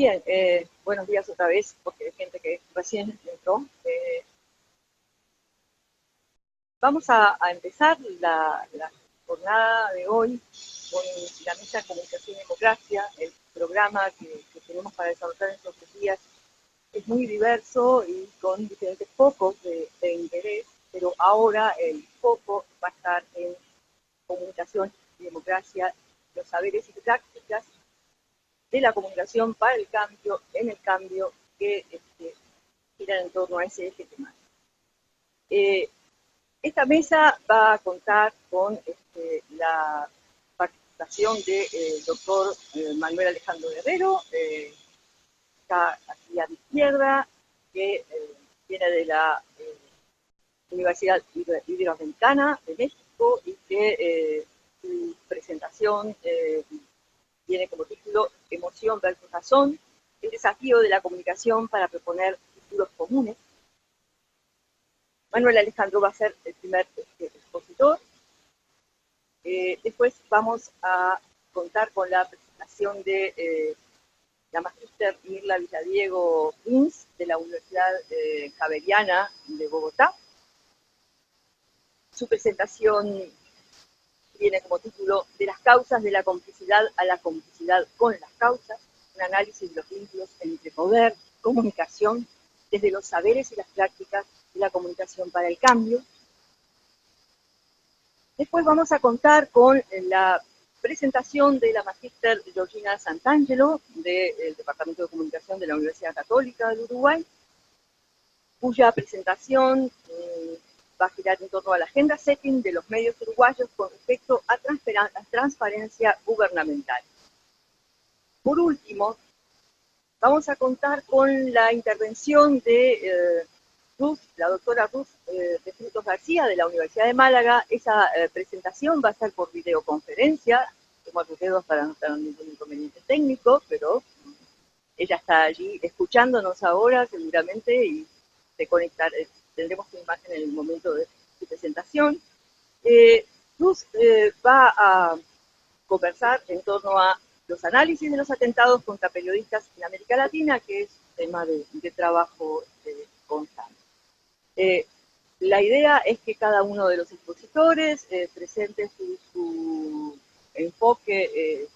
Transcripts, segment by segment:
Bien, buenos días otra vez, porque hay gente que recién entró. Vamos a empezar la jornada de hoy con la Mesa de Comunicación y Democracia. El programa que tenemos para desarrollar en estos días es muy diverso y con diferentes focos de interés, pero ahora el foco va a estar en comunicación y democracia, los saberes y prácticas de la comunicación para el cambio, en el cambio que giran en torno a ese eje temático. Esta mesa va a contar con la participación del doctor Manuel Alejandro Guerrero, está aquí a mi izquierda, que viene de la Universidad Iberoamericana de México y que su presentación tiene como título Emoción versus Razón, el desafío de la comunicación para proponer futuros comunes. Manuel Alejandro va a ser el primer expositor. Después vamos a contar con la presentación de la magíster Mirla Villadiego Pins, de la Universidad Javeriana de Bogotá. Su presentación tiene como título De las causas de la complicidad a la complicidad con las causas, un análisis de los vínculos entre poder, comunicación, desde los saberes y las prácticas de la comunicación para el cambio. Después vamos a contar con la presentación de la magíster Georgina Santangelo, del Departamento de Comunicación de la Universidad Católica del Uruguay, cuya presentación va a girar en torno a la agenda setting de los medios uruguayos con respecto a transparencia gubernamental. Por último, vamos a contar con la intervención de la doctora Ruth de Frutos García, de la Universidad de Málaga. Esa presentación va a ser por videoconferencia. Tengo los dedos para no tener ningún inconveniente técnico, pero ella está allí escuchándonos ahora seguramente y tendremos su imagen en el momento de su presentación. Ruth va a conversar en torno a los análisis de los atentados contra periodistas en América Latina, que es un tema de trabajo constante. La idea es que cada uno de los expositores presente su enfoque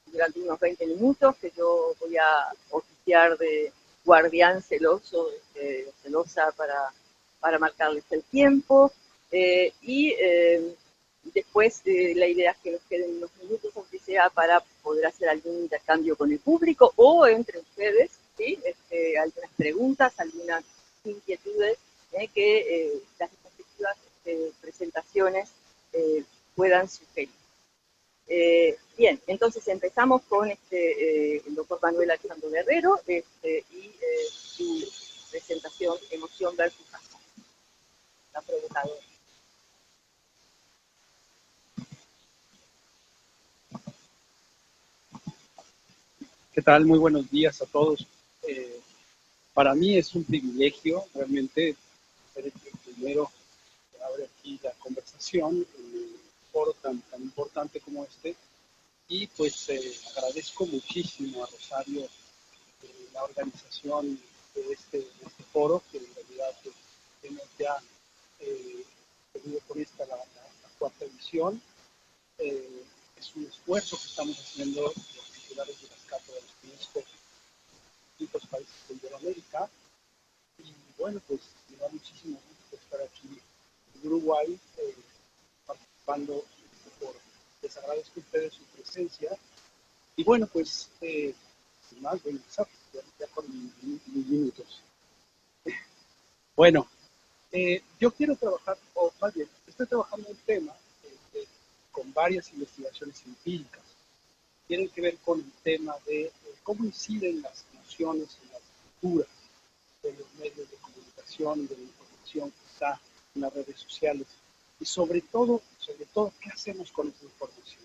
durante unos 20 minutos, que yo voy a oficiar de guardián celoso, celosa para marcarles el tiempo, y después la idea es que nos queden unos minutos, aunque sea, para poder hacer algún intercambio con el público o entre ustedes, ¿sí? Algunas preguntas, algunas inquietudes que las respectivas presentaciones puedan sugerir. Bien, entonces empezamos con el doctor Manuel Alejandro Guerrero y su presentación Emoción versus Razón. La provocadora. ¿Qué tal? Muy buenos días a todos. Para mí es un privilegio realmente ser el primero que abre aquí la conversación en un foro tan importante como este. Y pues agradezco muchísimo a Rosario la organización de este foro, que en realidad hemos ya tenido con esta la cuarta edición. Es un esfuerzo que estamos haciendo los titulares de las cátedras de UNESCO en distintos países de Iberoamérica. Y bueno, pues me da muchísimo gusto estar aquí en Uruguay participando en este foro. Les agradezco a ustedes su presencia. Y bueno, pues, sin más, voy a empezar ya con mis minutos. Bueno, yo quiero trabajar, o más bien, estoy trabajando un tema con varias investigaciones empíricas. Tienen que ver con el tema de cómo inciden las emociones en las culturas de los medios de comunicación y de la información que está en las redes sociales. Y sobre todo, ¿qué hacemos con esa información?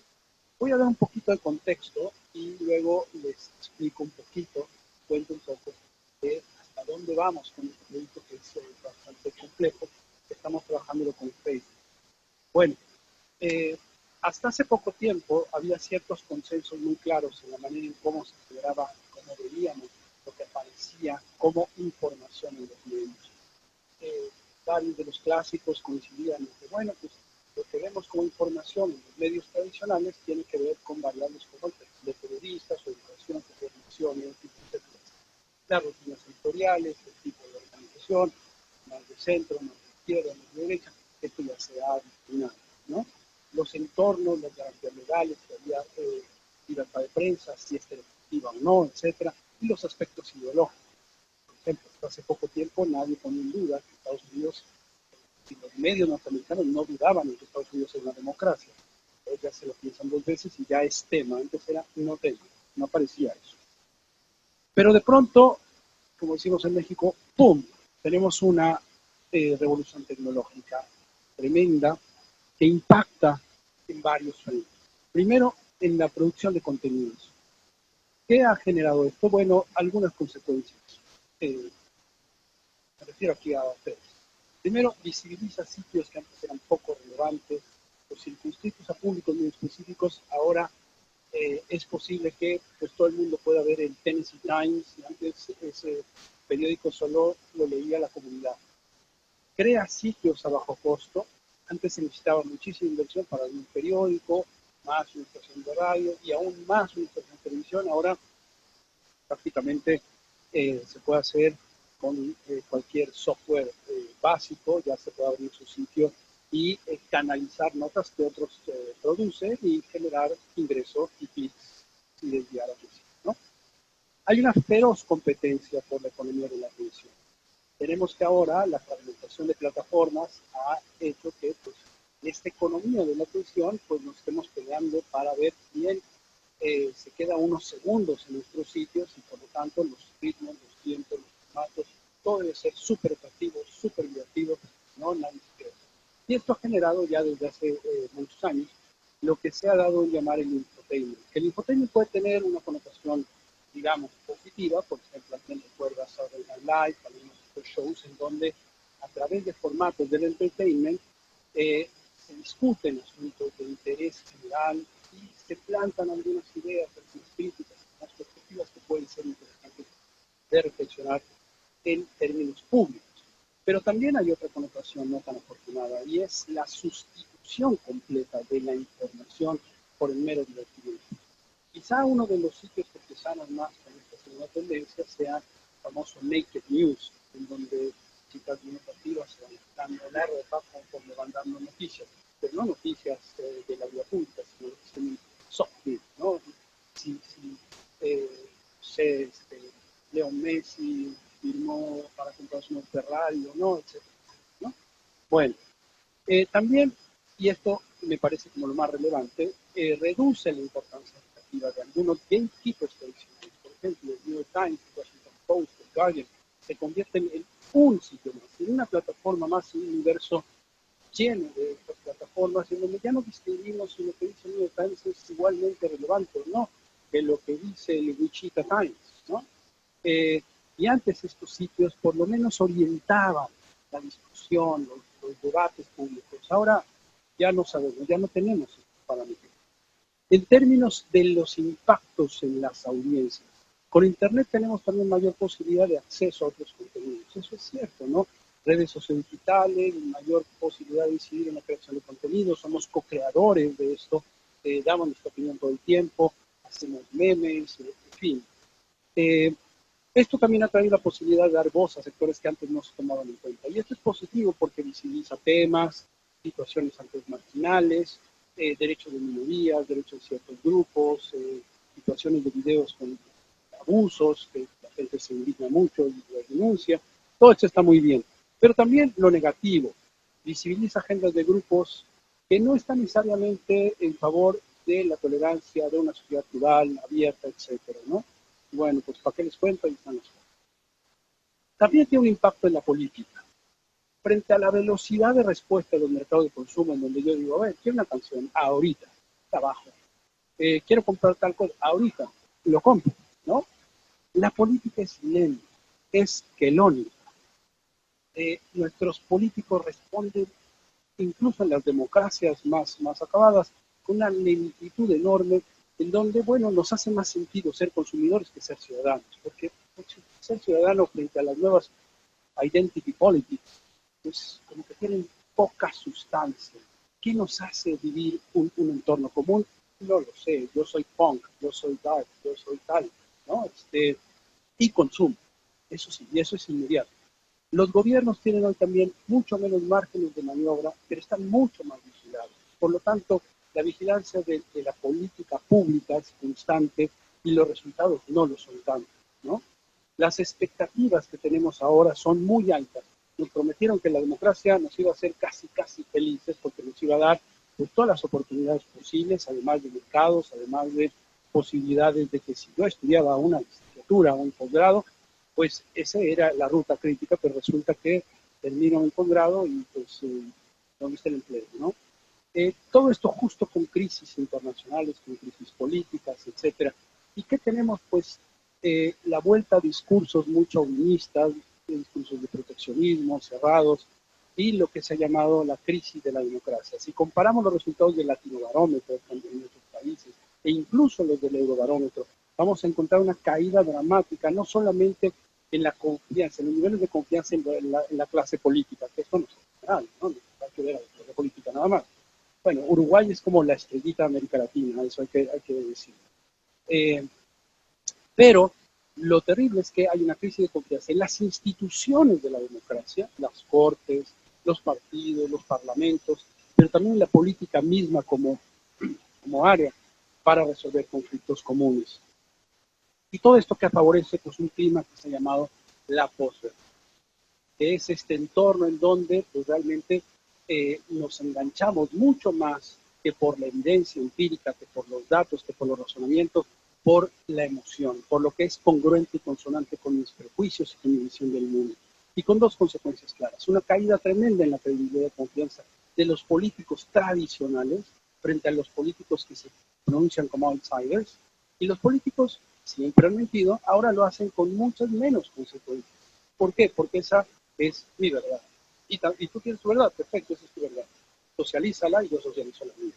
Voy a dar un poquito de contexto y luego les explico un poquito, cuento un poco de hasta dónde vamos con este proyecto que es bastante complejo, que estamos trabajando con Facebook. Bueno, hasta hace poco tiempo había ciertos consensos muy claros en la manera en cómo se generaba, cómo recibíamos lo que aparecía como información en los medios. Varios de los clásicos coincidían en que, bueno, pues lo que vemos como información en los medios tradicionales tiene que ver con variables como el perfil de periodistas, su educación, su formación, etc. Las rutinas editoriales, el tipo de organización, más de centro, más de izquierda, más de derecha, esto ya se ha discriminado, ¿no? Los entornos, las garantías legales, que había libertad de prensa, si es efectiva o no, etcétera, y los aspectos ideológicos. Por ejemplo, hasta hace poco tiempo nadie ponía en duda que Estados Unidos, y los medios norteamericanos no dudaban en que Estados Unidos es una democracia. Ellos ya se lo piensan dos veces y ya es tema. Antes era no tema, no aparecía eso. Pero de pronto, como decimos en México, ¡pum!, tenemos una revolución tecnológica tremenda que impacta en varios frentes. Primero, en la producción de contenidos. ¿Qué ha generado esto? Bueno, algunas consecuencias. Me refiero aquí a ustedes. Primero, visibiliza sitios que antes eran poco relevantes, los circunscritos a públicos muy específicos. Ahora es posible que pues, todo el mundo pueda ver el Tennessee Times, y antes ese periódico solo lo leía la comunidad. Crea sitios a bajo costo. Antes se necesitaba muchísima inversión para un periódico, más una estación de radio y aún más una estación de televisión. Ahora prácticamente se puede hacer con cualquier software básico, ya se puede abrir su sitio y canalizar notas que otros producen y generar ingresos y clics y desviar a tu sitio, ¿no? Hay una feroz competencia por la economía de la atención. Tenemos que ahora la fragmentación de plataformas ha hecho que pues, en esta economía de la atención pues, nos estemos peleando para ver quién se queda unos segundos en nuestros sitios y por lo tanto los ritmos, los tiempos, los formatos, todo debe ser súper atractivo, súper divertido, no nadie se queda. Y esto ha generado ya desde hace muchos años lo que se ha dado en llamar el infotainment. El infotainment puede tener una connotación, digamos, positiva. Por ejemplo, alguien recuerda Saturday Night Live, algunos shows en donde a través de formatos del entertainment se discuten asuntos de interés general y se plantan algunas ideas, algunas críticas, algunas perspectivas que pueden ser interesantes de reflexionar en términos públicos. Pero también hay otra connotación no tan afortunada y es la sustitución completa de la información por el mero divertimento. Quizá uno de los sitios que empezaron más con esta segunda tendencia sea el famoso Naked News, en donde chicas bien atractivas se van dando la ropa conforme van dando noticias, pero no noticias de la vida pública, sino que son soft news, ¿no? Si Leo Messi firmó para comprarse un Ferrari o no, etc., ¿no? Bueno, también, y esto me parece como lo más relevante, reduce la importancia educativa de algunos gatekeepers tradicionales. Por ejemplo, el New York Times, el Washington Post, el Guardian, se convierten en un sitio más, en una plataforma más, en un universo lleno de estas plataformas, en donde ya no distinguimos si lo que dice el New York Times es igualmente relevante o no que lo que dice el Wichita Times, ¿no? Y antes estos sitios por lo menos orientaban la discusión, los debates públicos. Ahora ya no sabemos, ya no tenemos estos parámetros. En términos de los impactos en las audiencias, con Internet tenemos también mayor posibilidad de acceso a otros contenidos. Eso es cierto, ¿no? Redes sociodigitales, mayor posibilidad de incidir en la creación de contenidos, somos co-creadores de esto, damos nuestra opinión todo el tiempo, hacemos memes, en fin. Esto también ha traído la posibilidad de dar voz a sectores que antes no se tomaban en cuenta. Y esto es positivo porque visibiliza temas, situaciones antes marginales, derechos de minorías, derechos de ciertos grupos, situaciones de videos con abusos, que la gente se indigna mucho y los denuncia. Todo esto está muy bien. Pero también lo negativo, visibiliza agendas de grupos que no están necesariamente en favor de la tolerancia, de una sociedad plural, abierta, etcétera, ¿no? Bueno, pues ¿para qué les cuento? Ahí están las cosas. También tiene un impacto en la política. Frente a la velocidad de respuesta de los mercados de consumo, en donde yo digo, a ver, quiero una canción, ahorita, está abajo. Quiero comprar tal cosa, ahorita, lo compro, ¿no? La política es lenta, es quelónica. Nuestros políticos responden, incluso en las democracias más acabadas, con una lentitud enorme en donde, bueno, nos hace más sentido ser consumidores que ser ciudadanos, porque ser ciudadano frente a las nuevas identity politics, pues como que tienen poca sustancia. ¿Qué nos hace vivir un entorno común? No lo sé, yo soy punk, yo soy dark, yo soy tal, ¿no? Y consumo, eso sí, y eso es inmediato. Los gobiernos tienen hoy también mucho menos márgenes de maniobra, pero están mucho más vigilados. Por lo tanto, la vigilancia de la política pública es constante y los resultados no lo son tanto, ¿no? Las expectativas que tenemos ahora son muy altas. Nos prometieron que la democracia nos iba a hacer casi felices porque nos iba a dar pues, todas las oportunidades posibles, además de mercados, además de posibilidades de que si yo estudiaba una licenciatura o un posgrado, pues esa era la ruta crítica, pero resulta que termino un posgrado y pues ¿dónde está el empleo, no? Todo esto justo con crisis internacionales, con crisis políticas, etcétera. ¿Y qué tenemos? Pues la vuelta a discursos muy chauvinistas, discursos de proteccionismo, cerrados, y lo que se ha llamado la crisis de la democracia. Si comparamos los resultados del Latinobarómetro en nuestros países, e incluso los del Eurobarómetro, vamos a encontrar una caída dramática, no solamente en la confianza, en los niveles de confianza en la clase política, que esto no es general, ¿no? No hay que ver a la clase política nada más. Bueno, Uruguay es como la estrellita de América Latina, eso hay que decir. Pero lo terrible es que hay una crisis de confianza en las instituciones de la democracia, las cortes, los partidos, los parlamentos, pero también en la política misma como área para resolver conflictos comunes. Y todo esto que favorece pues, un clima que se ha llamado la posverdad, que es este entorno en donde pues, realmente nos enganchamos mucho más que por la evidencia empírica, que por los datos, que por los razonamientos, por la emoción, por lo que es congruente y consonante con mis prejuicios y con mi visión del mundo. Y con dos consecuencias claras. Una caída tremenda en la credibilidad y confianza de los políticos tradicionales frente a los políticos que se pronuncian como outsiders. Y los políticos siempre han mentido, ahora lo hacen con muchas menos consecuencias. ¿Por qué? Porque esa es mi verdad. Y tú tienes tu verdad, perfecto, esa es tu verdad. Socialízala y yo socializo la mía.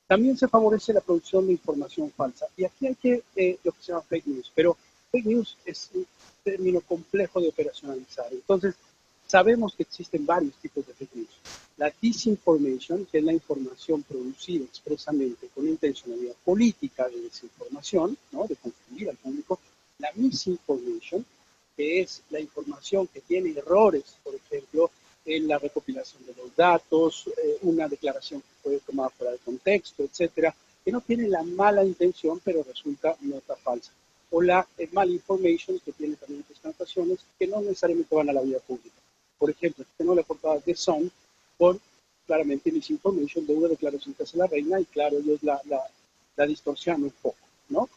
También se favorece la producción de información falsa. Y aquí hay lo que se llama fake news. Pero fake news es un término complejo de operacionalizar. Entonces, sabemos que existen varios tipos de fake news. La disinformation, que es la información producida expresamente con intencionalidad política de desinformación, ¿no? De confundir al público. La misinformation, que es la información que tiene errores, por ejemplo, en la recopilación de los datos, una declaración que puede tomar fuera de contexto, etcétera, que no tiene la mala intención, pero resulta nota falsa. O la malinformation, que tiene también otras connotaciones que no necesariamente van a la vida pública. Por ejemplo, tengo la portada de Sun por claramente misinformation de una declaración que hace la reina, y claro, ellos la distorsionan un poco, ¿no?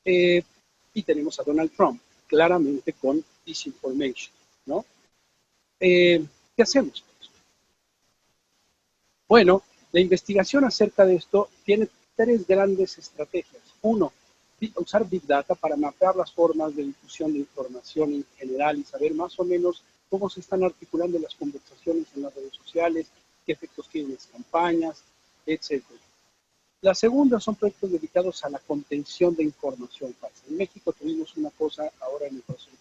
Y tenemos a Donald Trump, claramente con disinformation, ¿no? ¿Qué hacemos? Bueno, la investigación acerca de esto tiene tres grandes estrategias. Uno, usar Big Data para mapear las formas de difusión de información en general y saber más o menos cómo se están articulando las conversaciones en las redes sociales, qué efectos tienen las campañas, etc. La segunda son proyectos dedicados a la contención de información falsa. En México tuvimos una cosa ahora en el proceso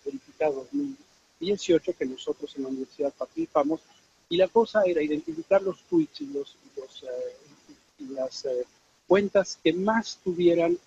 verificado 2018 que nosotros en la universidad participamos, y la cosa era identificar los tweets y las cuentas que más tuvieran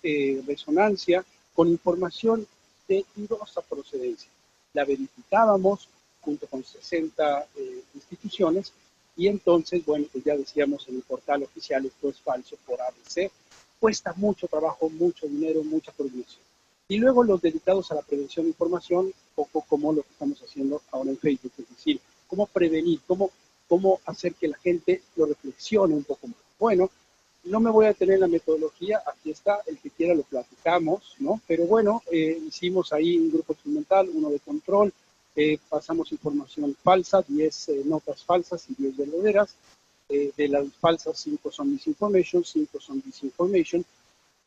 resonancia con información de dudosa procedencia. La verificábamos junto con 60 instituciones, y entonces, bueno, pues ya decíamos en el portal oficial, esto es falso por ABC. Cuesta mucho trabajo, mucho dinero, mucha coordinación. Y luego los dedicados a la prevención de información, poco como lo que estamos haciendo ahora en Facebook, es decir, cómo prevenir, cómo hacer que la gente lo reflexione un poco más. Bueno, no me voy a detener en la metodología, aquí está, el que quiera lo platicamos, ¿no? Pero bueno, hicimos ahí un grupo experimental, uno de control, pasamos información falsa, 10 notas falsas y 10 verdaderas. De las falsas, 5 son misinformation, 5 son disinformation.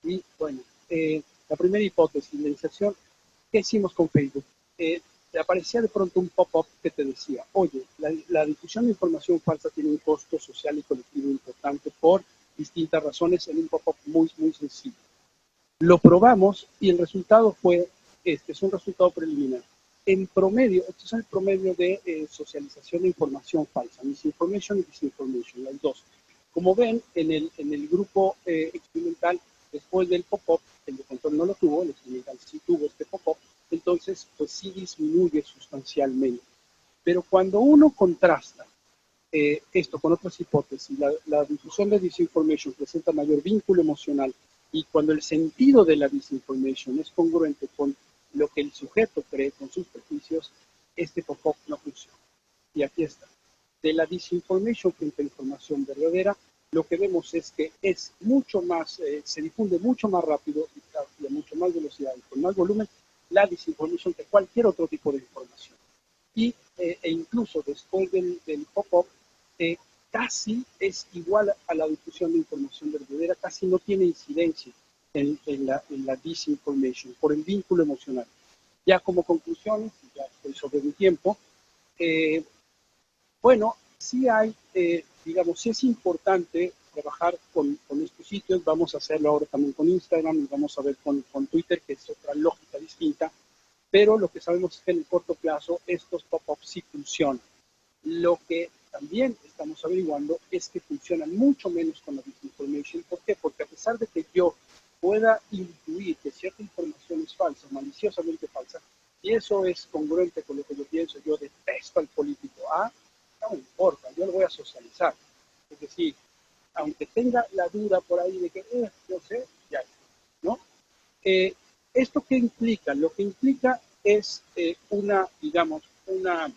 Y bueno, la primera hipótesis, la inserción, ¿qué hicimos con Facebook? Te aparecía de pronto un pop-up que te decía, oye, la difusión de información falsa tiene un costo social y colectivo importante por distintas razones en un pop-up muy, muy sencillo. Lo probamos y el resultado fue este, es un resultado preliminar. En promedio, este es el promedio de socialización de información falsa, misinformation y disinformation, las dos. Como ven, en el grupo experimental, después del pop-up, el de control no lo tuvo, el experimental sí tuvo este pop-up, entonces pues sí disminuye sustancialmente. Pero cuando uno contrasta esto con otras hipótesis, la difusión de disinformation presenta mayor vínculo emocional y cuando el sentido de la disinformation es congruente con lo que el sujeto cree, con sus prejuicios, este pop-up no funciona. Y aquí está. De la disinformation frente a información verdadera, lo que vemos es que es mucho más, se difunde mucho más rápido y a mucho más velocidad y con más volumen la disinformation que cualquier otro tipo de información. Y, e incluso después del pop-up, casi es igual a la difusión de información verdadera, casi no tiene incidencia en la disinformation por el vínculo emocional. Ya como conclusiones, ya estoy sobre mi tiempo, bueno, sí hay, digamos, sí es importante trabajar con estos sitios, vamos a hacerlo ahora también con Instagram y vamos a ver con Twitter, que es otra lógica distinta, pero lo que sabemos es que en el corto plazo estos pop-ups sí funcionan. Lo que también estamos averiguando es que funcionan mucho menos con la disinformation. ¿Por qué? Porque a pesar de que yo pueda intuir que cierta información es falsa, maliciosamente falsa, y eso es congruente con lo que yo pienso, yo detesto al político A, no me importa, yo lo voy a socializar. Es decir, aunque tenga la duda por ahí de que, no sé, ya, ¿no? ¿Esto qué implica? Lo que implica es una, digamos, una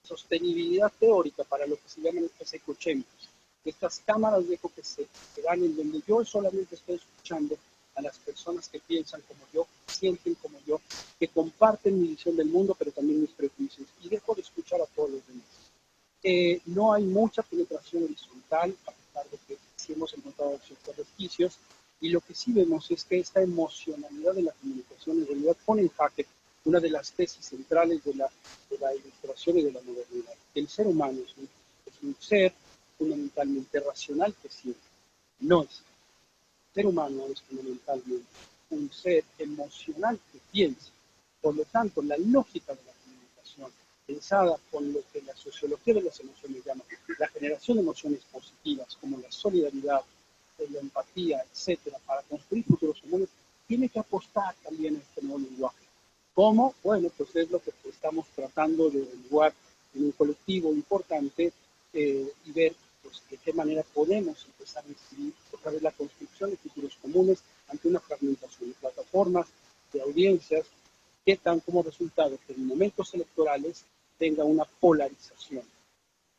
sostenibilidad teórica para lo que se llaman estas eco chambers, estas cámaras de eco que se dan en donde yo solamente estoy escuchando a las personas que piensan como yo, sienten como yo, que comparten mi visión del mundo, pero también mis prejuicios, y dejo de escuchar a todos los demás. No hay mucha penetración horizontal, a pesar de que sí hemos encontrado ciertos resquicios, y lo que sí vemos es que esta emocionalidad de la comunicación en realidad pone en jaque una de las tesis centrales de la ilustración y de la modernidad. El ser humano es un ser fundamentalmente racional que siente. No es. El ser humano es fundamentalmente un ser emocional que piensa. Por lo tanto, la lógica de la comunicación, pensada con lo que la sociología de las emociones llama la generación de emociones positivas, como la solidaridad, la empatía, etcétera, para construir futuros comunes, tiene que apostar también a este nuevo lenguaje. ¿Cómo? Bueno, pues es lo que estamos tratando de averiguar en un colectivo importante y ver pues, de qué manera podemos empezar a incidir otra vez la construcción de futuros comunes ante una fragmentación de plataformas, de audiencias, que dan como resultado que en momentos electorales tenga una polarización,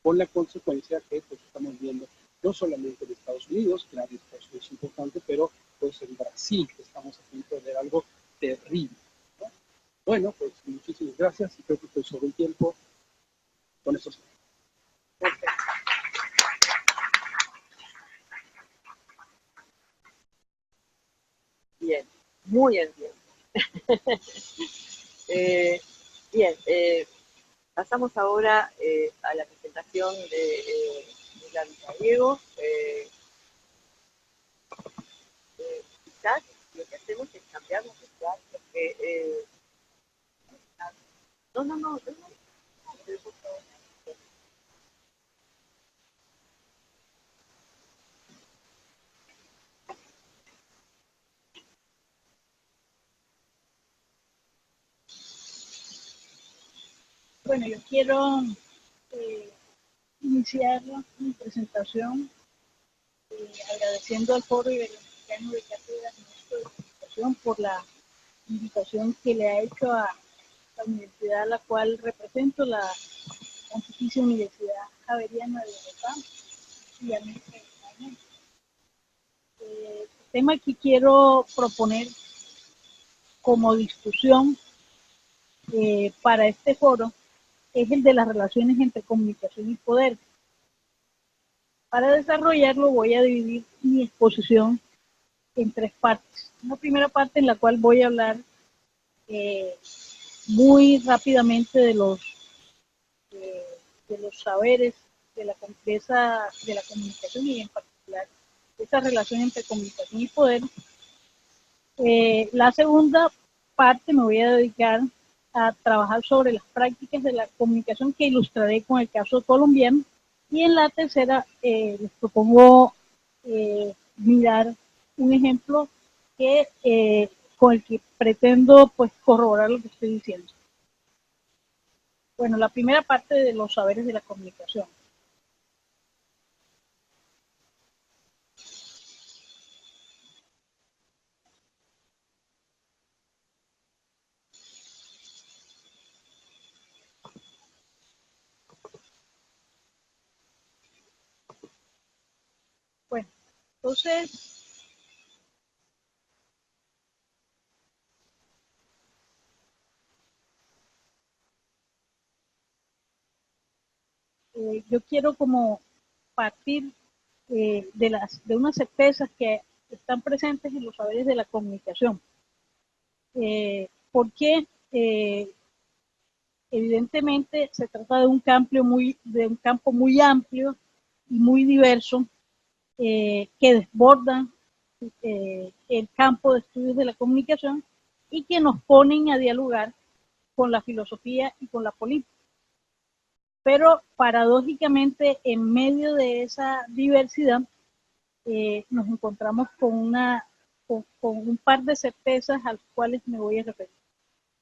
con la consecuencia que pues, estamos viendo no solamente en Estados Unidos, claro, Estados Unidos es importante, pero pues en Brasil, que estamos a punto de ver algo terrible. Bueno, pues muchísimas gracias y creo que estoy sobre el tiempo con estos. Bien, muy bien. Bien, pasamos ahora a la presentación de Gaby Gallego. Quizás lo que hacemos es cambiarnos de lugar porque no. Bueno, yo quiero iniciar mi presentación agradeciendo al Foro Iberoamericano de Cátedras Maestro de Comunicación por la invitación que le ha hecho a la universidad a la cual represento, la Pontificia Universidad Javeriana de Bogotá y a mí personalmente. El tema que quiero proponer como discusión para este foro es el de las relaciones entre comunicación y poder. Para desarrollarlo voy a dividir mi exposición en tres partes. Una primera parte en la cual voy a hablar muy rápidamente de los saberes de la comunicación y en particular esa relación entre comunicación y poder. La segunda parte me voy a dedicar a trabajar sobre las prácticas de la comunicación que ilustraré con el caso colombiano, y en la tercera les propongo mirar un ejemplo con el que pretendo pues corroborar lo que estoy diciendo. Bueno, la primera parte de los saberes de la comunicación. Bueno, entonces, yo quiero como partir de unas certezas que están presentes en los saberes de la comunicación. Porque evidentemente se trata de un campo muy amplio y muy diverso que desborda el campo de estudios de la comunicación y que nos ponen a dialogar con la filosofía y con la política. Pero paradójicamente, en medio de esa diversidad, nos encontramos con un par de certezas a las cuales me voy a referir.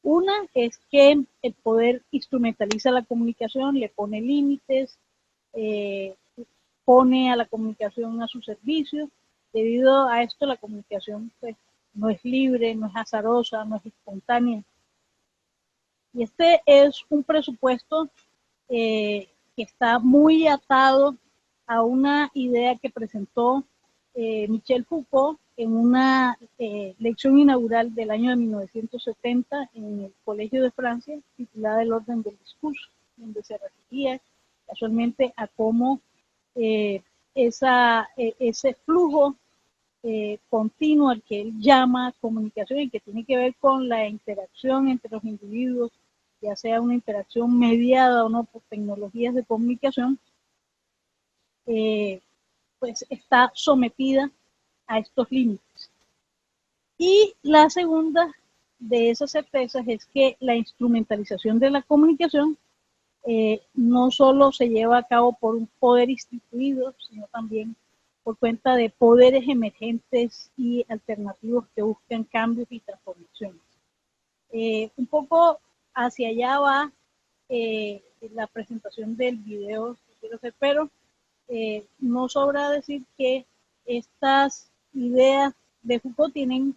Una es que el poder instrumentaliza la comunicación, le pone límites, pone a la comunicación a su servicio. Debido a esto, la comunicación pues, no es libre, no es azarosa, no es espontánea. Y este es un presupuesto que está muy atado a una idea que presentó Michel Foucault en una lección inaugural del año de 1970 en el Colegio de Francia, titulada El orden del discurso, donde se refería casualmente a cómo ese flujo continuo al que él llama comunicación y que tiene que ver con la interacción entre los individuos, ya sea una interacción mediada o no por tecnologías de comunicación, pues está sometida a estos límites. Y la segunda de esas certezas es que la instrumentalización de la comunicación no solo se lleva a cabo por un poder instituido, sino también por cuenta de poderes emergentes y alternativos que buscan cambios y transformaciones. Un poco hacia allá va la presentación del video que quiero hacer, pero no sobra decir que estas ideas de Foucault tienen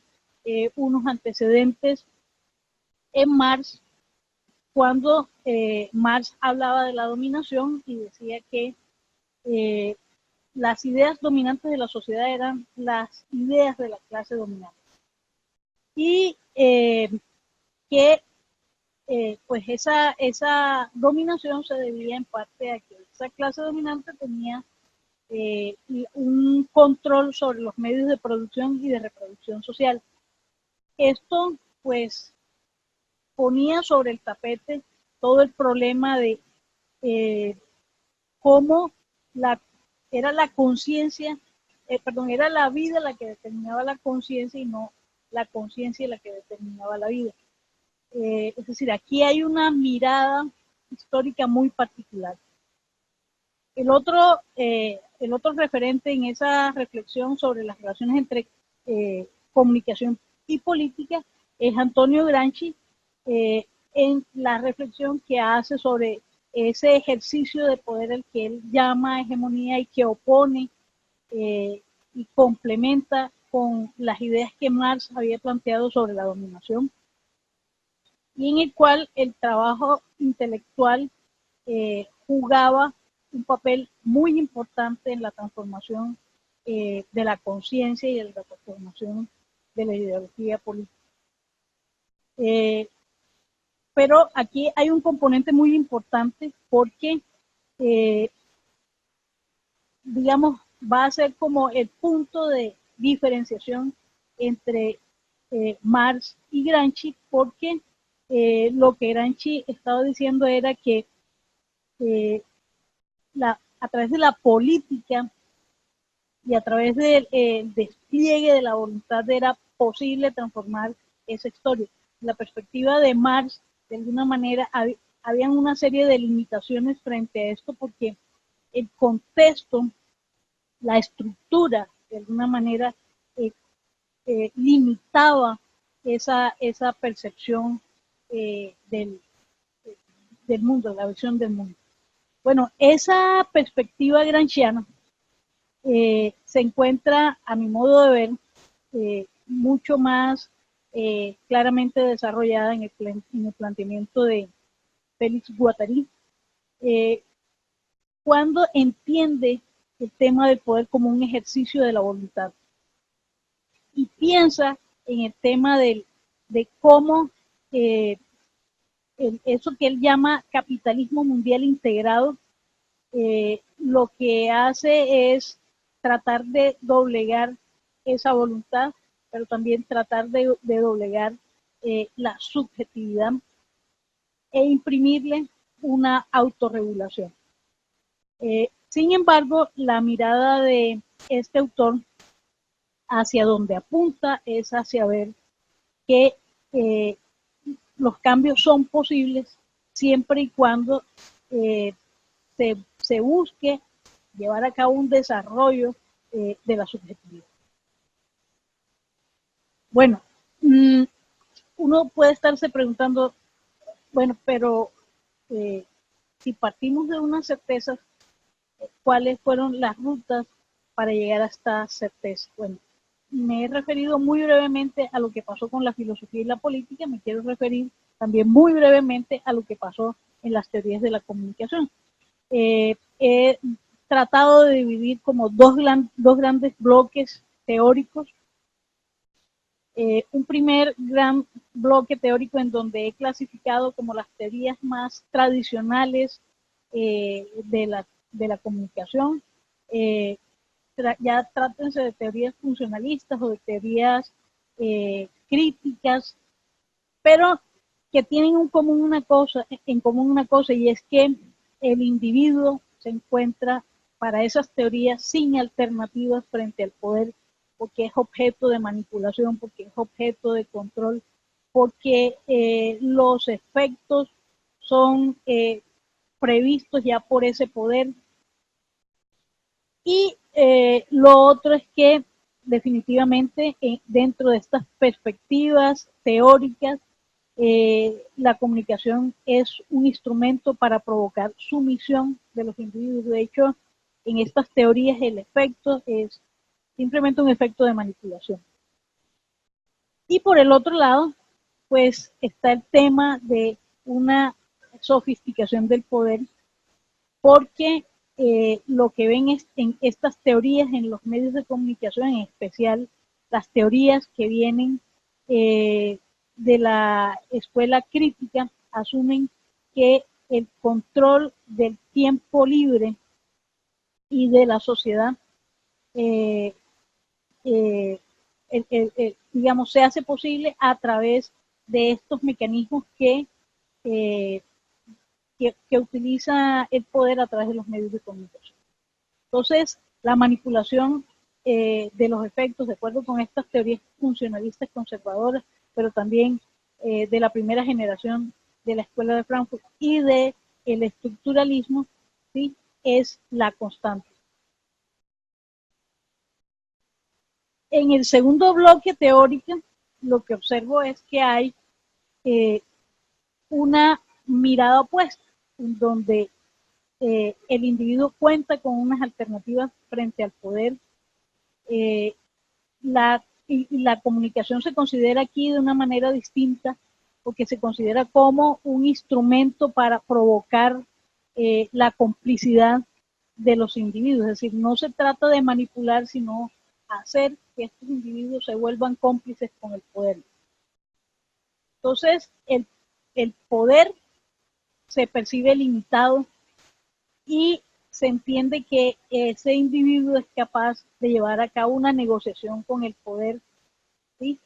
unos antecedentes en Marx, cuando Marx hablaba de la dominación y decía que las ideas dominantes de la sociedad eran las ideas de la clase dominante. Y que pues esa dominación se debía en parte a que esa clase dominante tenía un control sobre los medios de producción y de reproducción social. Esto pues ponía sobre el tapete todo el problema de cómo era la conciencia, era la vida la que determinaba la conciencia y no la conciencia la que determinaba la vida. Es decir, aquí hay una mirada histórica muy particular. El otro referente en esa reflexión sobre las relaciones entre comunicación y política es Antonio Gramsci, en la reflexión que hace sobre ese ejercicio de poder al que él llama hegemonía y que opone y complementa con las ideas que Marx había planteado sobre la dominación, y en el cual el trabajo intelectual jugaba un papel muy importante en la transformación de la conciencia y en la transformación de la ideología política. Pero aquí hay un componente muy importante porque, digamos, va a ser como el punto de diferenciación entre Marx y Gramsci, porque lo que Gramsci estaba diciendo era que a través de la política y a través del despliegue de la voluntad era posible transformar esa historia. En la perspectiva de Marx, de alguna manera, habían una serie de limitaciones frente a esto porque el contexto, la estructura, de alguna manera, limitaba esa percepción del mundo, de la visión del mundo. Bueno, esa perspectiva gramsciana se encuentra, a mi modo de ver, mucho más claramente desarrollada en el planteamiento de Félix Guattari, cuando entiende el tema del poder como un ejercicio de la voluntad y piensa en el tema de cómo eso que él llama capitalismo mundial integrado, lo que hace es tratar de doblegar esa voluntad, pero también tratar de doblegar la subjetividad e imprimirle una autorregulación. Sin embargo, la mirada de este autor hacia donde apunta es hacia ver que los cambios son posibles siempre y cuando se busque llevar a cabo un desarrollo de la subjetividad. Bueno, uno puede estarse preguntando, bueno, pero si partimos de unas certezas, ¿cuáles fueron las rutas para llegar a esta certeza? Bueno, me he referido muy brevemente a lo que pasó con la filosofía y la política, me quiero referir también muy brevemente a lo que pasó en las teorías de la comunicación. He tratado de dividir como dos grandes bloques teóricos. Un primer gran bloque teórico en donde he clasificado como las teorías más tradicionales de la comunicación. Ya trátense de teorías funcionalistas o de teorías críticas, pero que tienen en común una cosa, y es que el individuo se encuentra para esas teorías sin alternativas frente al poder, porque es objeto de manipulación, porque es objeto de control, porque los efectos son previstos ya por ese poder. Y lo otro es que definitivamente dentro de estas perspectivas teóricas, la comunicación es un instrumento para provocar sumisión de los individuos. De hecho, en estas teorías el efecto es simplemente un efecto de manipulación. Y por el otro lado, pues está el tema de una sofisticación del poder, porque lo que ven es en estas teorías en los medios de comunicación, en especial las teorías que vienen de la escuela crítica, asumen que el control del tiempo libre y de la sociedad digamos, se hace posible a través de estos mecanismos que utiliza el poder a través de los medios de comunicación. Entonces, la manipulación de los efectos, de acuerdo con estas teorías funcionalistas conservadoras, pero también de la primera generación de la Escuela de Frankfurt y del estructuralismo, ¿sí?, es la constante. En el segundo bloque teórico, lo que observo es que hay una mirada opuesta, en donde el individuo cuenta con unas alternativas frente al poder. La comunicación se considera aquí de una manera distinta, porque se considera como un instrumento para provocar la complicidad de los individuos. Es decir, no se trata de manipular, sino hacer que estos individuos se vuelvan cómplices con el poder. Entonces, el poder se percibe limitado y se entiende que ese individuo es capaz de llevar a cabo una negociación con el poder, ¿sí?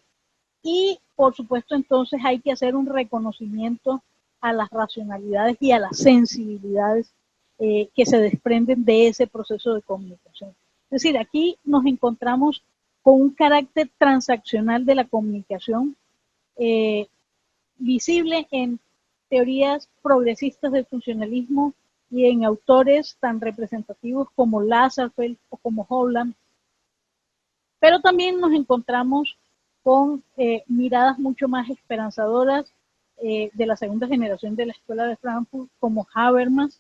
Y, por supuesto, entonces hay que hacer un reconocimiento a las racionalidades y a las sensibilidades que se desprenden de ese proceso de comunicación. Es decir, aquí nos encontramos con un carácter transaccional de la comunicación visible en teorías progresistas del funcionalismo y en autores tan representativos como Lasserfeld o como Holland, pero también nos encontramos con miradas mucho más esperanzadoras de la segunda generación de la Escuela de Frankfurt, como Habermas,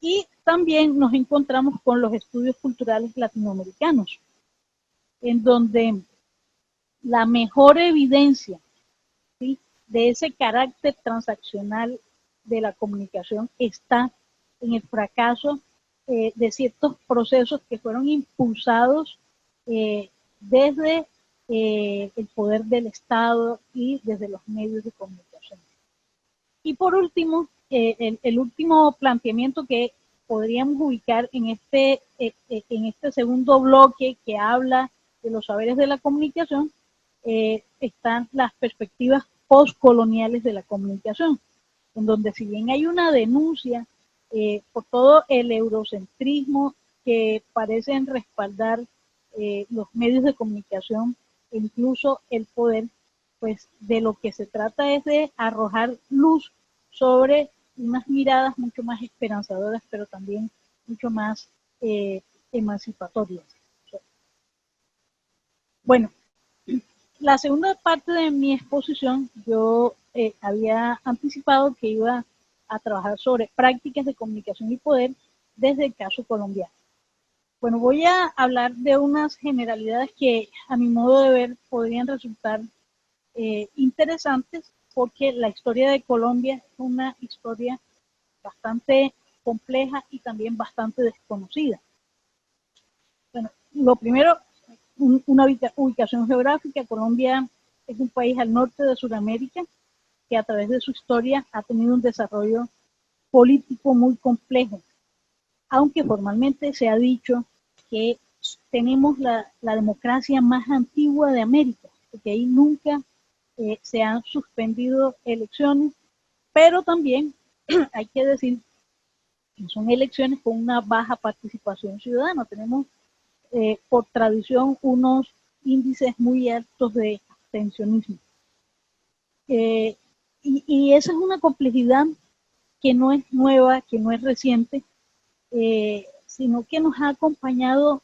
y también nos encontramos con los estudios culturales latinoamericanos, en donde la mejor evidencia, ¿sí?, de ese carácter transaccional de la comunicación está en el fracaso de ciertos procesos que fueron impulsados desde el poder del Estado y desde los medios de comunicación. Y por último, el último planteamiento que podríamos ubicar en este segundo bloque que habla de los saberes de la comunicación, están las perspectivas postcoloniales de la comunicación, en donde si bien hay una denuncia por todo el eurocentrismo que parecen respaldar los medios de comunicación e incluso el poder, pues de lo que se trata es de arrojar luz sobre unas miradas mucho más esperanzadoras, pero también mucho más emancipatorias. Bueno, la segunda parte de mi exposición, yo había anticipado que iba a trabajar sobre prácticas de comunicación y poder desde el caso colombiano. Bueno, voy a hablar de unas generalidades que a mi modo de ver podrían resultar interesantes, porque la historia de Colombia es una historia bastante compleja y también bastante desconocida. Bueno, lo primero, una ubicación geográfica. Colombia es un país al norte de Sudamérica que a través de su historia ha tenido un desarrollo político muy complejo, aunque formalmente se ha dicho que tenemos la democracia más antigua de América, porque ahí nunca se han suspendido elecciones, pero también hay que decir que son elecciones con una baja participación ciudadana. Tenemos por tradición unos índices muy altos de abstencionismo. Y esa es una complejidad que no es nueva, que no es reciente, sino que nos ha acompañado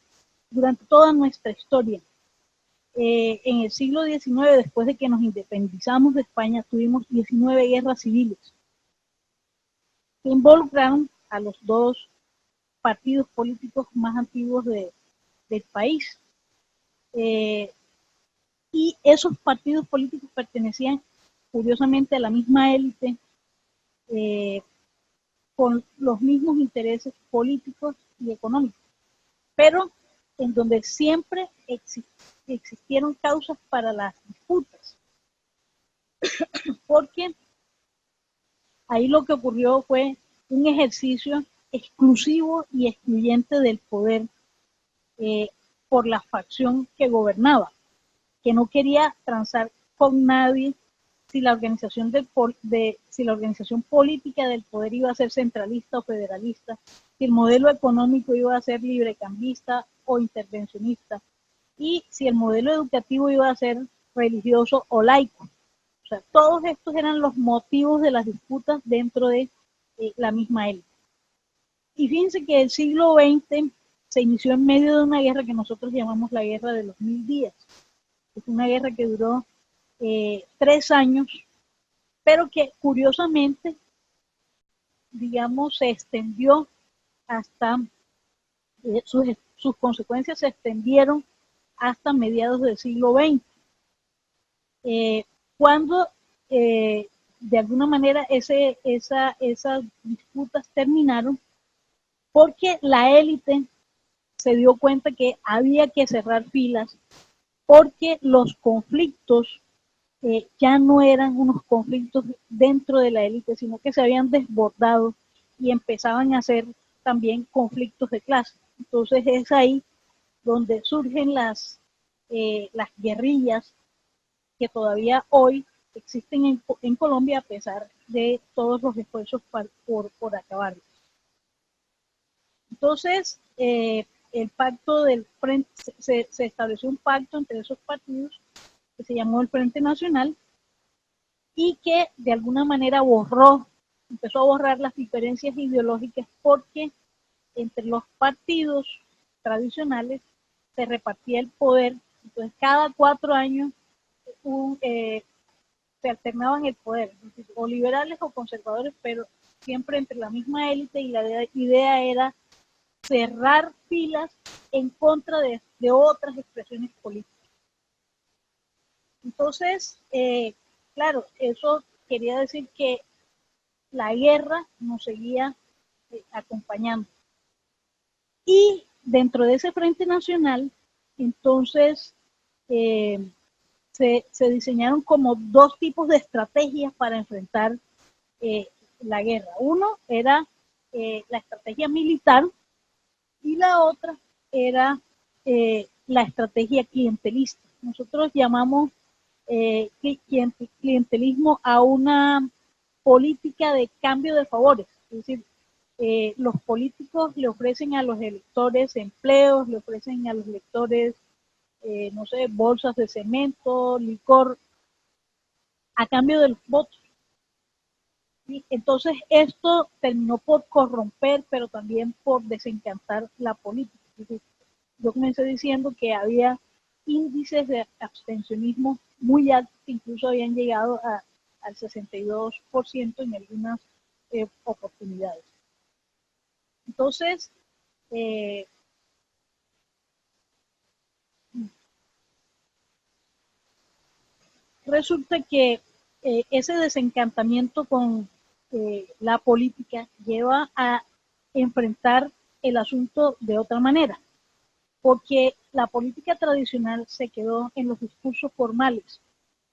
durante toda nuestra historia. En el siglo XIX, después de que nos independizamos de España, tuvimos 19 guerras civiles que involucraron a los dos partidos políticos más antiguos del país. Y esos partidos políticos pertenecían curiosamente a la misma élite, con los mismos intereses políticos y económicos, pero en donde siempre existieron causas para las disputas, porque ahí lo que ocurrió fue un ejercicio exclusivo y excluyente del poder por la facción que gobernaba, que no quería transar con nadie si la organización política del poder iba a ser centralista o federalista, si el modelo económico iba a ser librecambista o intervencionista, y si el modelo educativo iba a ser religioso o laico. O sea, todos estos eran los motivos de las disputas dentro de la misma élite. Y fíjense que el siglo XX se inició en medio de una guerra que nosotros llamamos la Guerra de los 1000 días. Es una guerra que duró 3 años, pero que curiosamente, digamos, se extendió hasta, sus consecuencias se extendieron hasta mediados del siglo XX, cuando de alguna manera esas disputas terminaron porque la élite se dio cuenta que había que cerrar filas, porque los conflictos ya no eran unos conflictos dentro de la élite, sino que se habían desbordado y empezaban a ser también conflictos de clase. Entonces es ahí donde surgen las guerrillas que todavía hoy existen en Colombia, a pesar de todos los esfuerzos por acabarlas. Entonces, el pacto del frente, se estableció un pacto entre esos partidos que se llamó el Frente Nacional y que de alguna manera empezó a borrar las diferencias ideológicas porque entre los partidos tradicionales se repartía el poder. Entonces, cada 4 años se alternaban el poder, o liberales o conservadores, pero siempre entre la misma élite, y la idea era cerrar filas en contra de otras expresiones políticas. Entonces, claro, eso quería decir que la guerra nos seguía acompañando. Y dentro de ese Frente Nacional, entonces, se diseñaron como 2 tipos de estrategias para enfrentar la guerra. Uno era la estrategia militar y la otra era la estrategia clientelista. Nosotros llamamos clientelismo a una política de cambio de favores. Es decir, los políticos le ofrecen a los electores empleos, le ofrecen a los electores, no sé, bolsas de cemento, licor, a cambio de los votos. ¿Sí? Entonces, esto terminó por corromper, pero también por desencantar la política. Es decir, yo comencé diciendo que había índices de abstencionismo muy altos, que incluso habían llegado al 62% en algunas oportunidades. Entonces, resulta que ese desencantamiento con la política lleva a enfrentar el asunto de otra manera, porque la política tradicional se quedó en los discursos formales.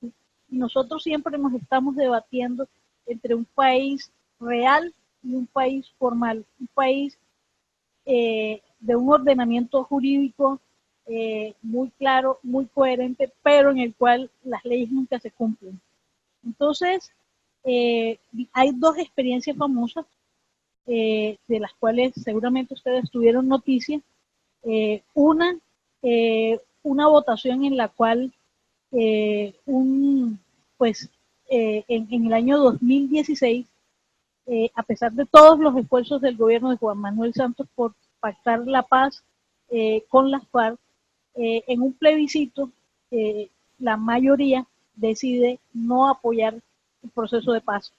¿Sí? Y nosotros siempre nos estamos debatiendo entre un país real y un país formal, un país de un ordenamiento jurídico muy claro, muy coherente, pero en el cual las leyes nunca se cumplen. Entonces, hay 2 experiencias famosas de las cuales seguramente ustedes tuvieron noticia. Una votación en la cual pues en el año 2016, a pesar de todos los esfuerzos del gobierno de Juan Manuel Santos por pactar la paz con las FARC, en un plebiscito la mayoría decide no apoyar el proceso de paz.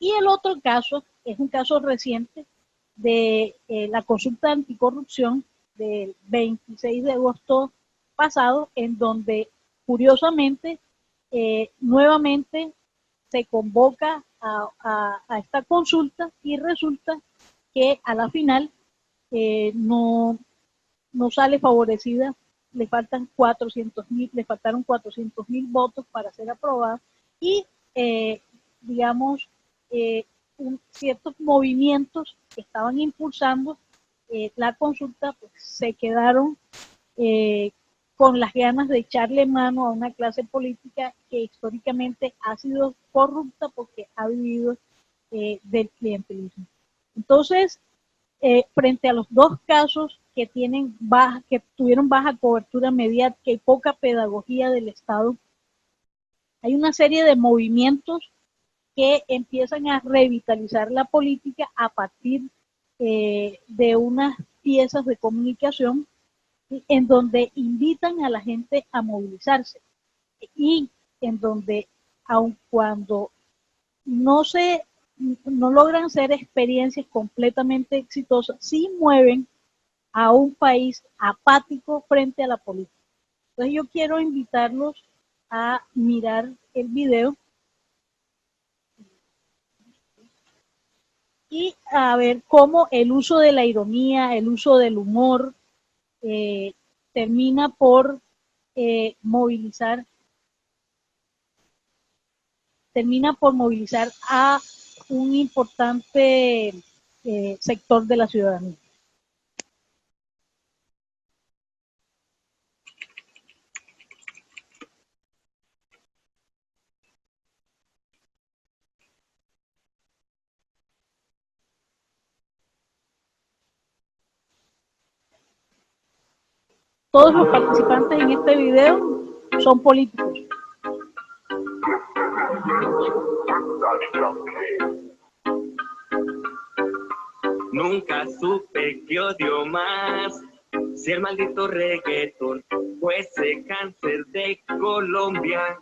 Y el otro caso es un caso reciente de la consulta anticorrupción del 26 de agosto pasado, en donde curiosamente nuevamente se convoca a esta consulta y resulta que a la final no sale favorecida, le faltaron 400,000 votos para ser aprobada y digamos ciertos movimientos que estaban impulsando la consulta pues, se quedaron con las ganas de echarle mano a una clase política que históricamente ha sido corrupta porque ha vivido del clientelismo. Entonces, frente a los 2 casos que tuvieron baja cobertura mediática y poca pedagogía del Estado, hay una serie de movimientos que empiezan a revitalizar la política a partir de unas piezas de comunicación en donde invitan a la gente a movilizarse y en donde, aun cuando no logran ser experiencias completamente exitosas, sí mueven a un país apático frente a la política. Entonces yo quiero invitarlos a mirar el video y a ver cómo el uso de la ironía, el uso del humor, termina por movilizar a un importante sector de la ciudadanía. todos los participantes en este video son políticos. Nunca supe que odio más si el maldito reggaetón fuese cáncer de Colombia,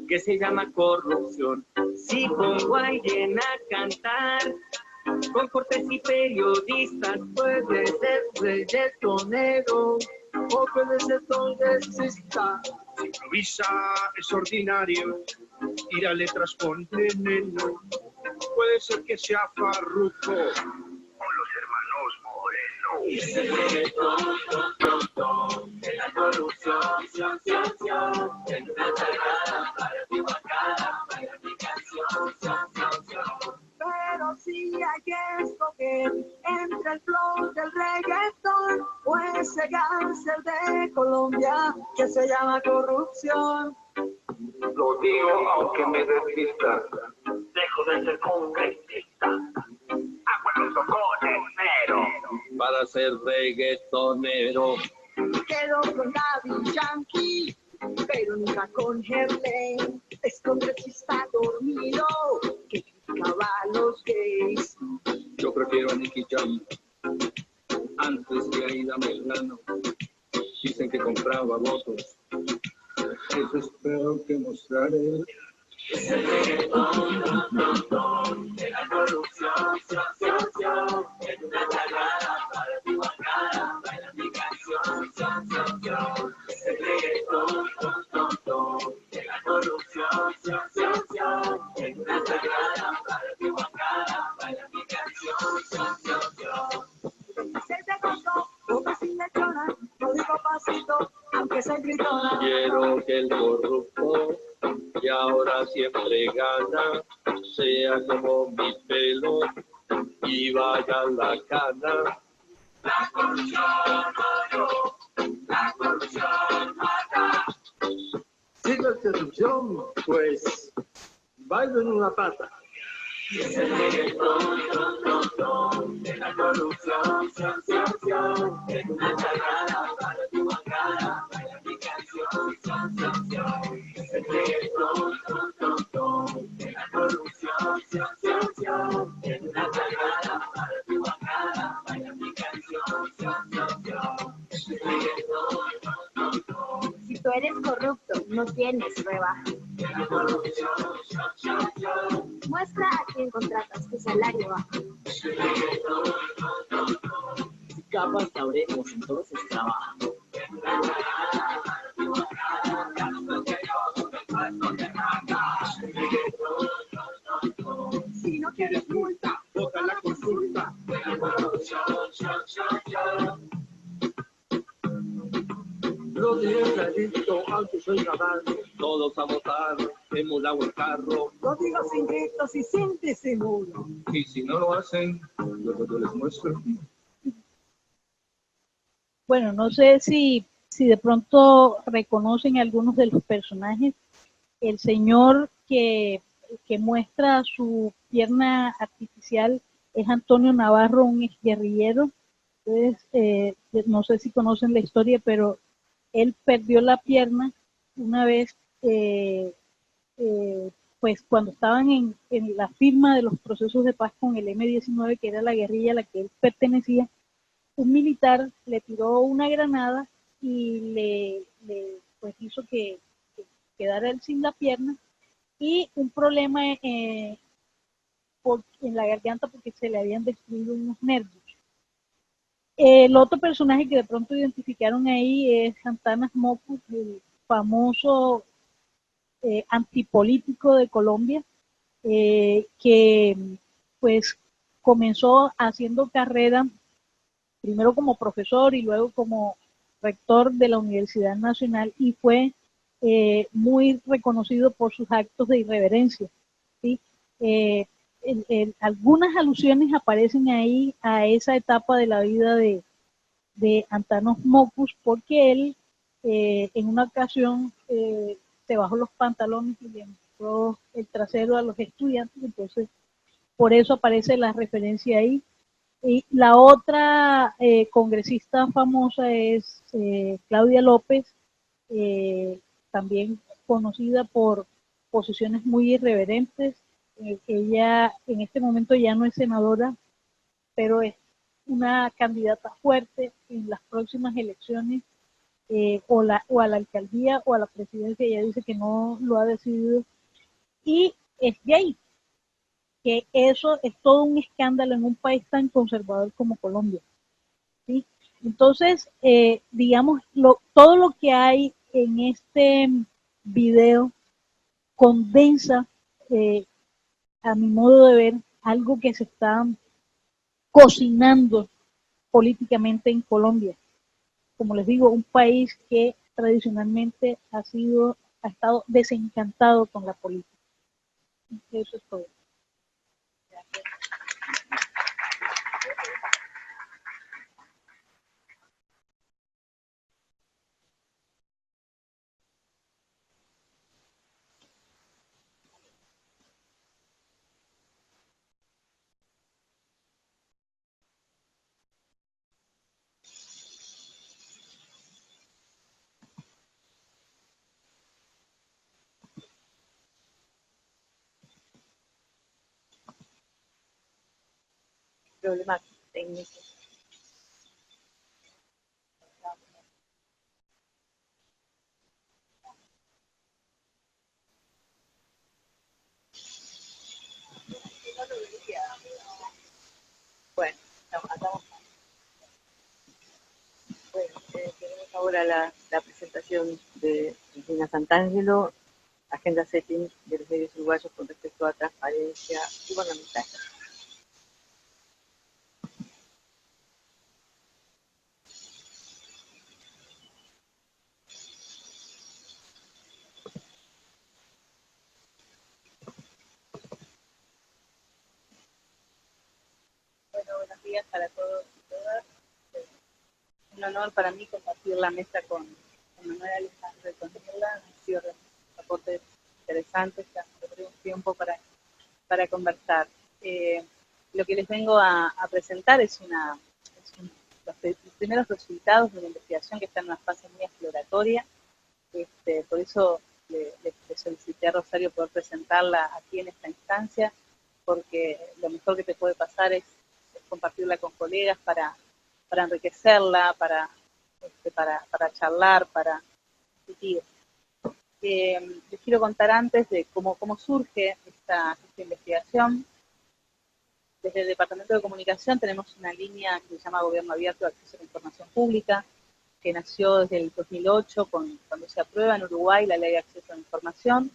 que se llama corrupción. Si pongo a alguien a cantar con cortes y periodistas, puede ser reggaetonero o puede ser progresista. Si improvisa es ordinario, ir a letras con veneno. Puede ser que sea Farruko o los hermanos Moreno. Y ese reggaetón, de la corrupción, en una tarada para ti guacala, para mi canción. Pero si hay que escoger entre el flow del reggaetón o ese cáncer de Colombia que se llama corrupción. Lo digo aunque me desista. Dejo de ser congresista. Agua los cojones, Para ser reggaetonero. Quedo con Daddy Yankee, pero nunca con Gerley. Es congresista dormido que criticaba a los gays. Yo prefiero a Nicky Jam antes que a Ida Melano. Dicen que compraba votos. Eso espero que mostraré. Ese reggaetón, de la corrupción, en una tarada para ti guacala, baila mi canción. Ese reggaetón, de la corrupción, en una tarada para ti guacala, baila mi canción. Se te contó, boca sin lechona, no digo pasito, aunque sea gritona. Quiero que el corrupto, que ahora siempre gana, sea como mi pelo y vaya a la cana. La corrupción odio, la corrupción mata. Si no es corrupción, pues bailo en una pata. Y ese reggaetón, de la corrupción, en una charrada para tu guacala, baila mi canción. Ese reggaetón, de la corrupción, en una charrada para tu guacala, baila mi canción. Ese reggaetón, Si tú eres corrupto, no tienes rebaja. de la corrupción, Muestra a quién contratas tu salario bajo. capas sabremos entonces trabajo. Si no quieres multa, Vota la consulta. Lo diré clarito, aunque soy cabal. Todos a votar, emulado el carro. lo digo sin gritos y sin disimulo. Y si no lo hacen, luego yo les muestro. Bueno, no sé si de pronto reconocen algunos de los personajes. El señor que muestra su pierna artificial es Antonio Navarro, un exguerrillero. Entonces, no sé si conocen la historia, pero él perdió la pierna una vez, pues cuando estaban en la firma de los procesos de paz con el M-19, que era la guerrilla a la que él pertenecía. Un militar le tiró una granada y pues hizo que quedara él sin la pierna, y un problema en la garganta porque se le habían destruido unos nervios. El otro personaje que de pronto identificaron ahí es Santana Mockus, el famoso antipolítico de Colombia, que pues comenzó haciendo carrera primero como profesor y luego como rector de la Universidad Nacional, y fue muy reconocido por sus actos de irreverencia, ¿sí? Algunas alusiones aparecen ahí a esa etapa de la vida de Antanos Mockus, porque él en una ocasión se bajó los pantalones y le mostró el trasero a los estudiantes. Entonces por eso aparece la referencia ahí. Y la otra congresista famosa es Claudia López, también conocida por posiciones muy irreverentes. Ella en este momento ya no es senadora, pero es una candidata fuerte en las próximas elecciones, o a la alcaldía o a la presidencia. Ella dice que no lo ha decidido, y es gay, que eso es todo un escándalo en un país tan conservador como Colombia, ¿sí? Entonces, digamos, todo lo que hay en este video condensa, a mi modo de ver, algo que se está cocinando políticamente en Colombia. Como les digo, un país que tradicionalmente ha estado desencantado con la política. Eso es todo. Gracias. Problemas técnicos. Bueno, estamos. Bueno, tenemos ahora la presentación de Georgina Santangelo, agenda setting de los medios uruguayos con respecto a transparencia gubernamental. Bueno, buenos días para todos y todas. Es un honor para mí compartir la mesa con Manuel Alejandro y con Mirla. Han sido aportes interesantes, que han tenido un tiempo para conversar. Lo que les vengo a presentar es los primeros resultados de una investigación que está en una fase muy exploratoria. Por eso le solicité a Rosario poder presentarla aquí en esta instancia, porque lo mejor que te puede pasar es compartirla con colegas para enriquecerla, para charlar, para discutir. Les quiero contar antes de cómo surge esta investigación. Desde el Departamento de Comunicación tenemos una línea que se llama Gobierno Abierto de Acceso a la Información Pública, que nació desde el 2008, cuando se aprueba en Uruguay la Ley de Acceso a la Información.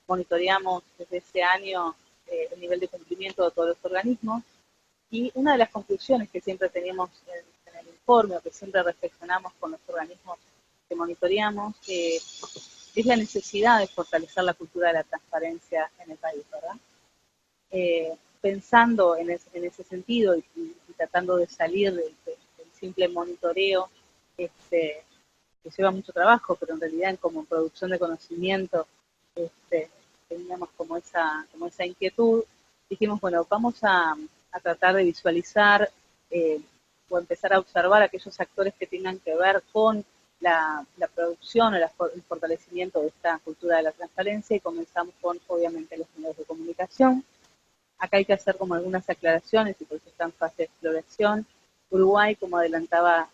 Monitoreamos desde ese año el nivel de cumplimiento de todos los organismos, y una de las conclusiones que siempre teníamos en el informe, o que siempre reflexionamos con los organismos que monitoreamos, es la necesidad de fortalecer la cultura de la transparencia en el país, ¿verdad? Pensando en ese sentido y tratando de salir del simple monitoreo, que lleva mucho trabajo, pero en realidad como producción de conocimiento teníamos como esa inquietud. Dijimos, bueno, vamos a tratar de visualizar o empezar a observar aquellos actores que tengan que ver con la producción o el fortalecimiento de esta cultura de la transparencia, y comenzamos con, obviamente, los medios de comunicación. Acá hay que hacer como algunas aclaraciones, y por eso está en fase de exploración. Uruguay, como adelantaba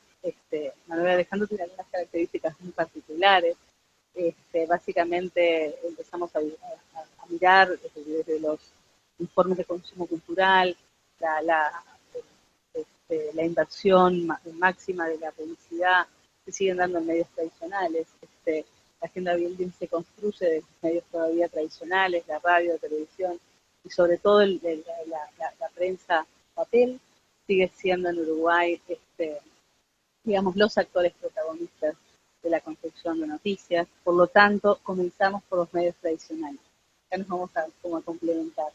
Manuel Alejandro, tiene algunas características muy particulares. Básicamente empezamos a mirar desde los informes de consumo cultural, la inversión máxima de la publicidad que siguen dando en medios tradicionales. La agenda bien se construye de medios todavía tradicionales, la radio, la televisión, y sobre todo la prensa papel sigue siendo en Uruguay, digamos, los actores protagonistas de la construcción de noticias. Por lo tanto, comenzamos por los medios tradicionales. Ya nos vamos a complementar.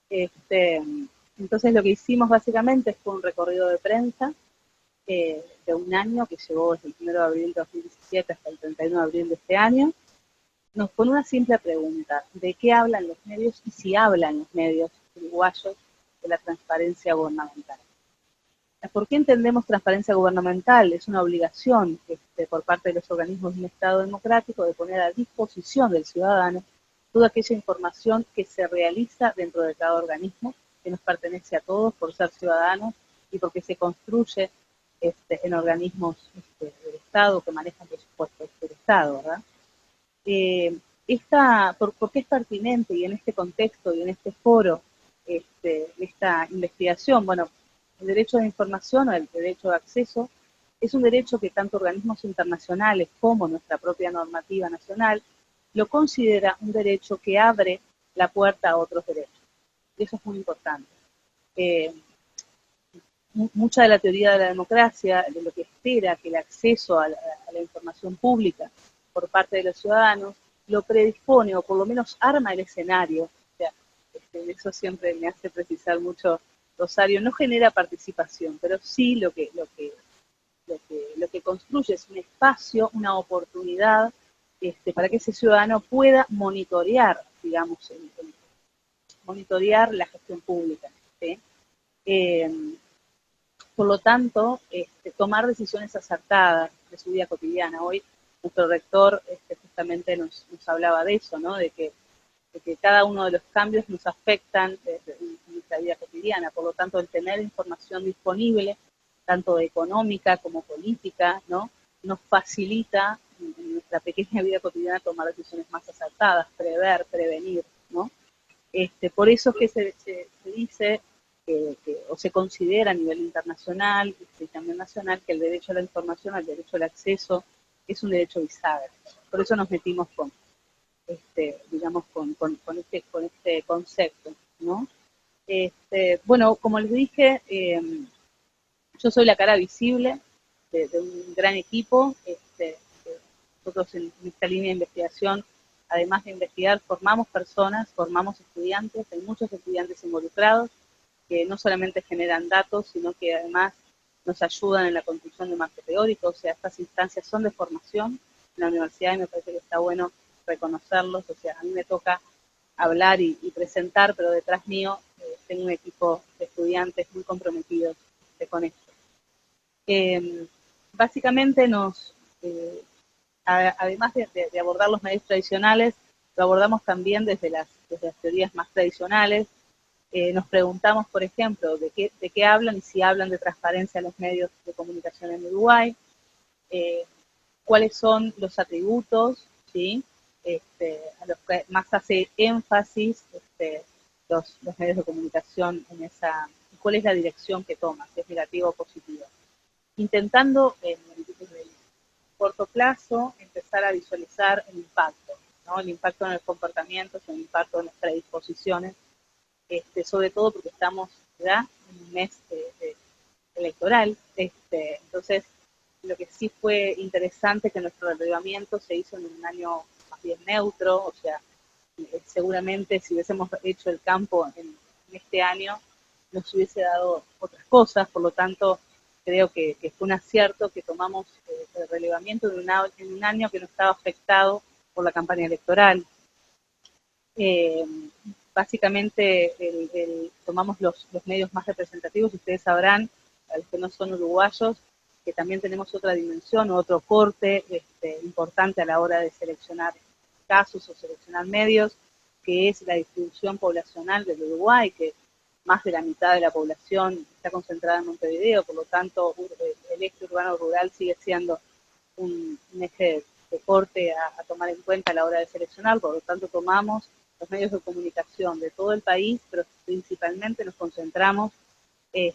Entonces, lo que hicimos básicamente fue un recorrido de prensa de un año, que llevó desde el 1 de abril de 2017 hasta el 31 de abril de este año. Nos pone una simple pregunta: ¿de qué hablan los medios y si hablan los medios uruguayos de la transparencia gubernamental? ¿Por qué entendemos transparencia gubernamental? Es una obligación por parte de los organismos de un Estado democrático de poner a disposición del ciudadano toda aquella información que se realiza dentro de cada organismo, que nos pertenece a todos por ser ciudadanos y porque se construye en organismos del Estado que manejan presupuestos del Estado, ¿verdad? ¿Por qué es pertinente y en este contexto y en este foro esta investigación? Bueno, el derecho de información o el derecho de acceso es un derecho que tanto organismos internacionales como nuestra propia normativa nacional lo considera un derecho que abre la puerta a otros derechos. Y eso es muy importante. Mucha de la teoría de la democracia, de lo que espera que el acceso a la información pública por parte de los ciudadanos, lo predispone o por lo menos arma el escenario. O sea, eso siempre me hace precisar mucho Rosario, no genera participación, pero sí lo que construye es un espacio, una oportunidad para que ese ciudadano pueda monitorear, digamos, monitorear la gestión pública, ¿sí? Por lo tanto, tomar decisiones acertadas de su vida cotidiana. Hoy nuestro rector justamente nos hablaba de eso, ¿no? De que cada uno de los cambios nos afectan en nuestra vida cotidiana. Por lo tanto, el tener información disponible, tanto económica como política, ¿no? Nos facilita en nuestra pequeña vida cotidiana tomar decisiones más acertadas, prever, prevenir, ¿no? Por eso es que se dice o se considera a nivel internacional y también nacional que el derecho a la información, el derecho al acceso, es un derecho bisagra. Por eso nos metimos digamos, con este concepto, ¿no? Bueno, como les dije, yo soy la cara visible de un gran equipo. Nosotros en esta línea de investigación, además de investigar, formamos personas, formamos estudiantes, hay muchos estudiantes involucrados, que no solamente generan datos, sino que además nos ayudan en la construcción de marco teórico. O sea, estas instancias son de formación en la universidad y me parece que está bueno reconocerlos. O sea, a mí me toca hablar y presentar, pero detrás mío tengo un equipo de estudiantes muy comprometidos con esto. Básicamente además de abordar los medios tradicionales, lo abordamos también desde las teorías más tradicionales. Nos preguntamos, por ejemplo, de qué hablan y si hablan de transparencia los medios de comunicación en Uruguay, cuáles son los atributos, ¿sí? A los que más hace énfasis los medios de comunicación y cuál es la dirección que toma, si es negativa o positiva. Intentando en el corto plazo empezar a visualizar el impacto, ¿no? El impacto en el comportamiento, el impacto en las predisposiciones, sobre todo porque estamos ya en un mes electoral. Entonces, lo que sí fue interesante que nuestro relevamiento se hizo en un año más bien neutro. O sea, seguramente si hubiésemos hecho el campo en este año, nos hubiese dado otras cosas. Por lo tanto, creo que fue un acierto que tomamos el relevamiento en un año que no estaba afectado por la campaña electoral. Básicamente tomamos los medios más representativos. Ustedes sabrán, a los que no son uruguayos, que también tenemos otra dimensión, otro corte importante a la hora de seleccionar casos o seleccionar medios, que es la distribución poblacional del Uruguay, que más de la mitad de la población está concentrada en Montevideo. Por lo tanto, el eje urbano-rural sigue siendo un eje de corte a tomar en cuenta a la hora de seleccionar. Por lo tanto, tomamos los medios de comunicación de todo el país, pero principalmente nos concentramos en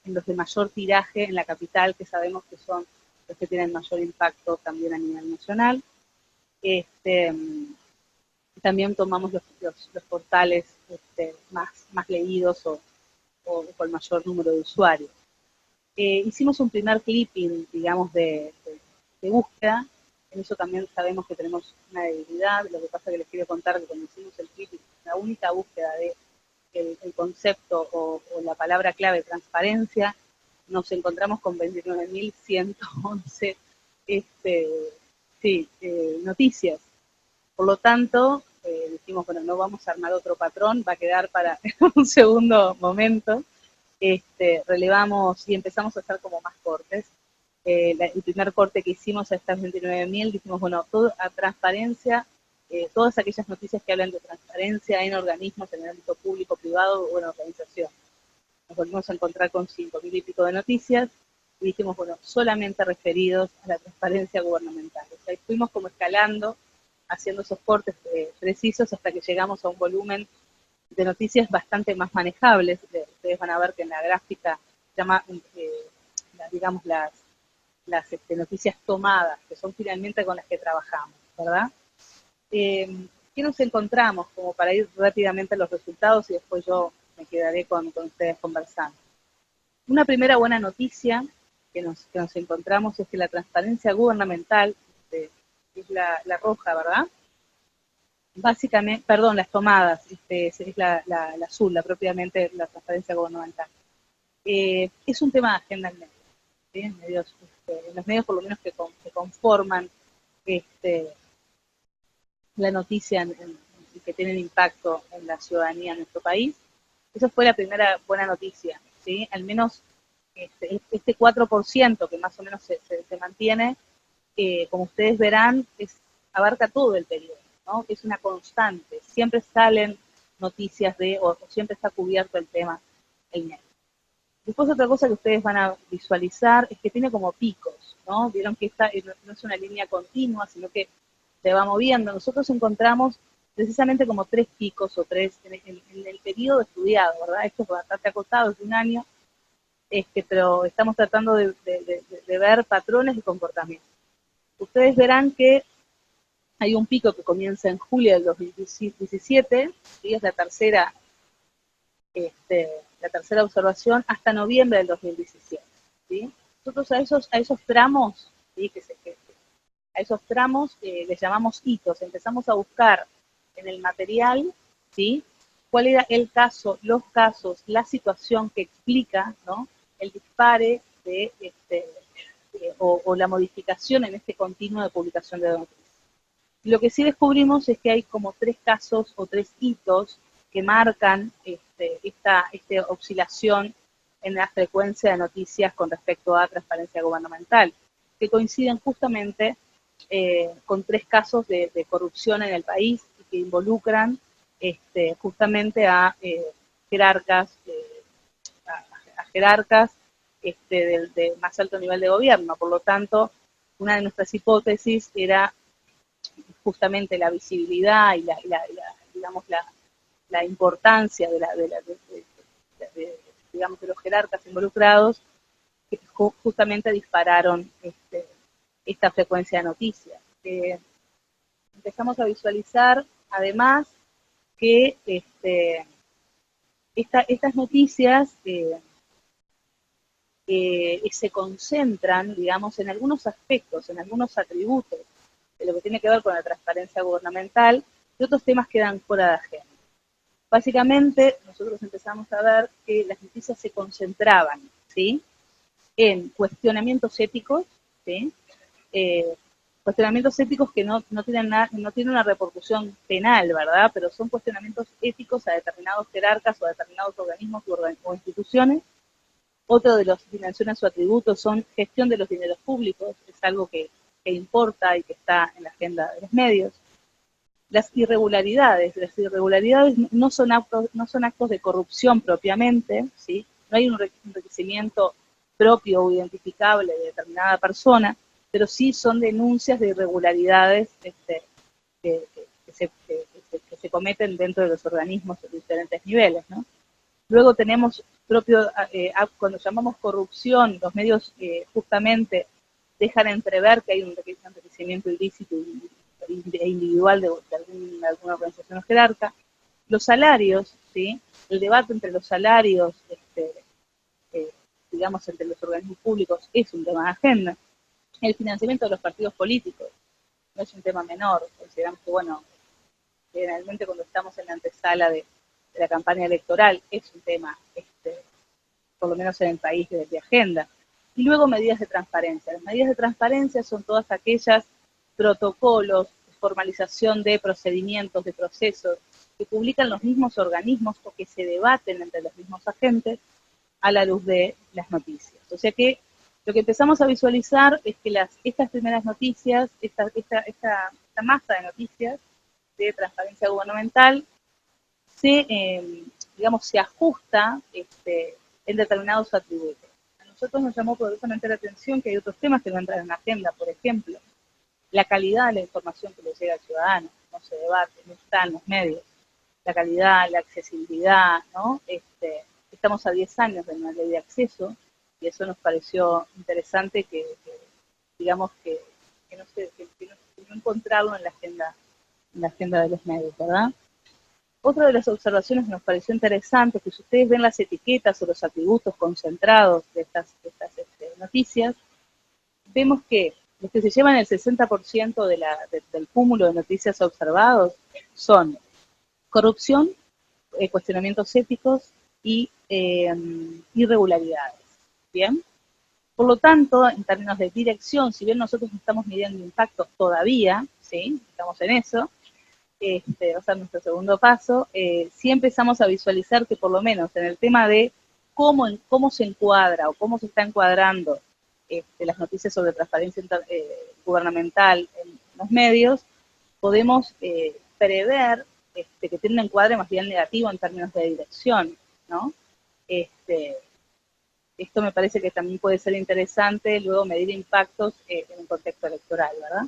los de mayor tiraje en la capital, que sabemos que son los que tienen mayor impacto también a nivel nacional. También tomamos los portales más leídos o con mayor número de usuarios. Hicimos un primer clipping, digamos, de búsqueda. En eso también sabemos que tenemos una debilidad. Lo que pasa es que les quiero contar que cuando hicimos el clipping, la única búsqueda de el concepto o la palabra clave transparencia, nos encontramos con 29.111 noticias. Por lo tanto, dijimos, bueno, no vamos a armar otro patrón, va a quedar para un segundo momento. relevamos y empezamos a hacer como más cortes. El primer corte que hicimos a estas 29.000, dijimos, bueno, a transparencia, todas aquellas noticias que hablan de transparencia en organismos, en el ámbito público, privado o en organización. Nos volvimos a encontrar con 5.000 y pico de noticias, y dijimos, bueno, solamente referidos a la transparencia gubernamental. O sea, fuimos como escalando, haciendo esos cortes precisos hasta que llegamos a un volumen de noticias bastante más manejables. Ustedes van a ver que en la gráfica llama, digamos, las noticias tomadas, que son finalmente con las que trabajamos, ¿verdad? ¿Qué nos encontramos? Como para ir rápidamente a los resultados y después yo me quedaré con ustedes conversando. Una primera buena noticia que nos encontramos es que la transparencia gubernamental, es la roja, ¿verdad? Básicamente, perdón, las tomadas, es la azul, propiamente la transparencia gubernamental. Es un tema de agenda en medios, ¿sí? En los medios por lo menos que conforman la noticia que tienen impacto en la ciudadanía en nuestro país. Esa fue la primera buena noticia, ¿sí? Al menos este 4% que más o menos se mantiene, como ustedes verán, abarca todo el periodo, ¿no? Es una constante, siempre salen noticias o siempre está cubierto el tema el mes. Después otra cosa que ustedes van a visualizar es que tiene como picos, ¿no? Vieron que esta no es una línea continua, sino que se va moviendo. Nosotros encontramos precisamente como 3 picos o 3 en el periodo estudiado, ¿verdad? Esto es bastante acotado, es de un año, pero estamos tratando de ver patrones de comportamiento. Ustedes verán que hay un pico que comienza en julio del 2017, ¿sí? Es la tercera observación, hasta noviembre del 2017, ¿sí? Nosotros a esos tramos, ¿sí? A esos tramos les llamamos hitos. Empezamos a buscar en el material, ¿sí? Cuál era el caso, los casos, la situación que explica, ¿no? El dispare o la modificación en este continuo de publicación de noticias. Lo que sí descubrimos es que hay como 3 casos o 3 hitos que marcan esta oscilación en la frecuencia de noticias con respecto a transparencia gubernamental, que coinciden justamente con 3 casos de corrupción en el país y que involucran justamente a jerarcas, de más alto nivel de gobierno. Por lo tanto, una de nuestras hipótesis era justamente la visibilidad y la importancia de los jerarcas involucrados, que justamente dispararon esta frecuencia de noticias. Empezamos a visualizar, además, que estas noticias se concentran, digamos, en algunos aspectos, en algunos atributos de lo que tiene que ver con la transparencia gubernamental, y otros temas quedan fuera de agenda. Básicamente, nosotros empezamos a ver que las noticias se concentraban, ¿sí?, en cuestionamientos éticos, ¿sí?, cuestionamientos éticos que no tienen una repercusión penal, ¿verdad?, pero son cuestionamientos éticos a determinados jerarcas o a determinados organismos o instituciones. Otro de las dimensiones o atributos son gestión de los dineros públicos, es algo que importa y que está en la agenda de los medios. Las irregularidades no son actos de corrupción propiamente, ¿sí? No hay un enriquecimiento propio o identificable de determinada persona, pero sí son denuncias de irregularidades que se cometen dentro de los organismos de diferentes niveles, ¿no? Luego tenemos cuando llamamos corrupción, los medios justamente dejan entrever que hay un enriquecimiento ilícito e individual de alguna organización jerarca. Los salarios, ¿sí?, el debate entre los salarios, digamos, entre los organismos públicos es un tema de agenda. El financiamiento de los partidos políticos no es un tema menor. Consideramos que, bueno, generalmente cuando estamos en la antesala de la campaña electoral es un tema, por lo menos en el país, de agenda. Y luego medidas de transparencia. Las medidas de transparencia son todas aquellas protocolos, formalización de procedimientos, de procesos, que publican los mismos organismos o que se debaten entre los mismos agentes, a la luz de las noticias. O sea que lo que empezamos a visualizar es que estas primeras noticias, esta masa de noticias de transparencia gubernamental, se ajusta en determinados atributos. A nosotros nos llamó poderosamente la atención que hay otros temas que no entran en la agenda, por ejemplo, la calidad de la información que le llega al ciudadano, no se debate, no está en los medios, la calidad, la accesibilidad, ¿no? Estamos a 10 años de una ley de acceso, y eso nos pareció interesante que no encontrarlo en la agenda de los medios, ¿verdad? Otra de las observaciones que nos pareció interesante, que si ustedes ven las etiquetas o los atributos concentrados de estas noticias, vemos que los que se llevan el 60% del cúmulo de noticias observados son corrupción, cuestionamientos éticos y irregularidades. ¿Bien? Por lo tanto, en términos de dirección, si bien nosotros no estamos midiendo impacto todavía, ¿sí? Estamos en eso, va a ser nuestro segundo paso, sí empezamos a visualizar que por lo menos en el tema de cómo se encuadra o cómo se está encuadrando las noticias sobre transparencia gubernamental en los medios, podemos prever que tiene un encuadre más bien negativo en términos de dirección, ¿no? Esto me parece que también puede ser interesante luego medir impactos en un contexto electoral, ¿verdad?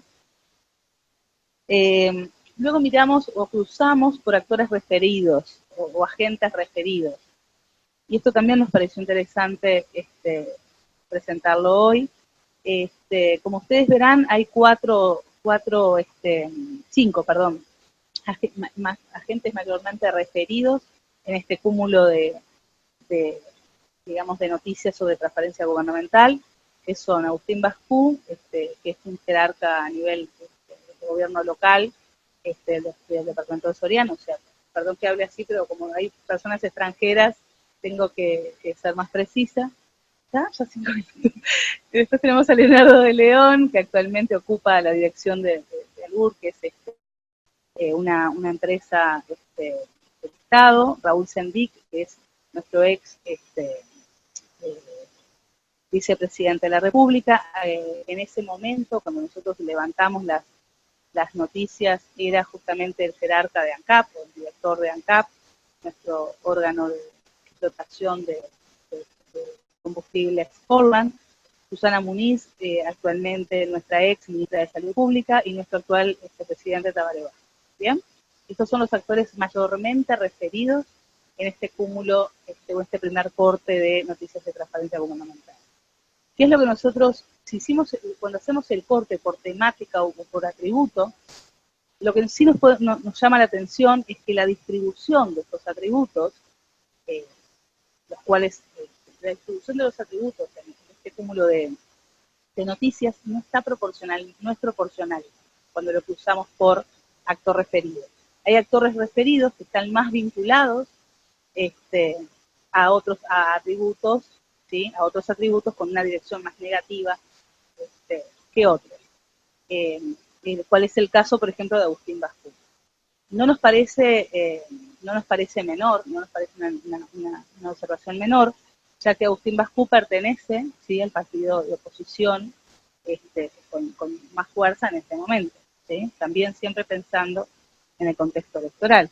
Luego miramos o cruzamos por actores referidos o agentes referidos. Y esto también nos pareció interesante presentarlo hoy. Como ustedes verán, hay cinco agentes mayormente referidos en este cúmulo de noticias sobre transparencia gubernamental, que son Agustín Bascú, que es un jerarca a nivel de gobierno local, del departamento de Soriano, o sea, perdón que hable así, pero como hay personas extranjeras, tengo que ser más precisa. Ya 5 minutos. Después tenemos a Leonardo de León, que actualmente ocupa la dirección de Alur, que es una empresa del Estado. Raúl Sendic, que es nuestro ex vicepresidente de la República. En ese momento, cuando nosotros levantamos las noticias, era justamente el jerarca de ANCAP, o el director de ANCAP, nuestro órgano de explotación de combustibles Portland. Susana Muniz, actualmente nuestra ex ministra de Salud Pública, y nuestro actual presidente Tabaré Vázquez. ¿Bien? Estos son los actores mayormente referidos en este cúmulo, o este primer corte de noticias de transparencia gubernamental. ¿Qué es lo que nosotros, cuando hacemos el corte por temática o por atributo, lo que sí nos llama la atención es que la distribución de estos atributos, los cuales, la distribución de los atributos en este cúmulo de noticias no es proporcional cuando lo cruzamos por actor referido. Hay actores referidos que están más vinculados a otros atributos, ¿sí? A otros atributos con una dirección más negativa que otros. ¿Cuál es el caso, por ejemplo, de Agustín Bascú? No nos parece menor, no nos parece una observación menor, ya que Agustín Bascú pertenece, ¿sí?, al partido de oposición con más fuerza en este momento, ¿sí? También siempre pensando en el contexto electoral.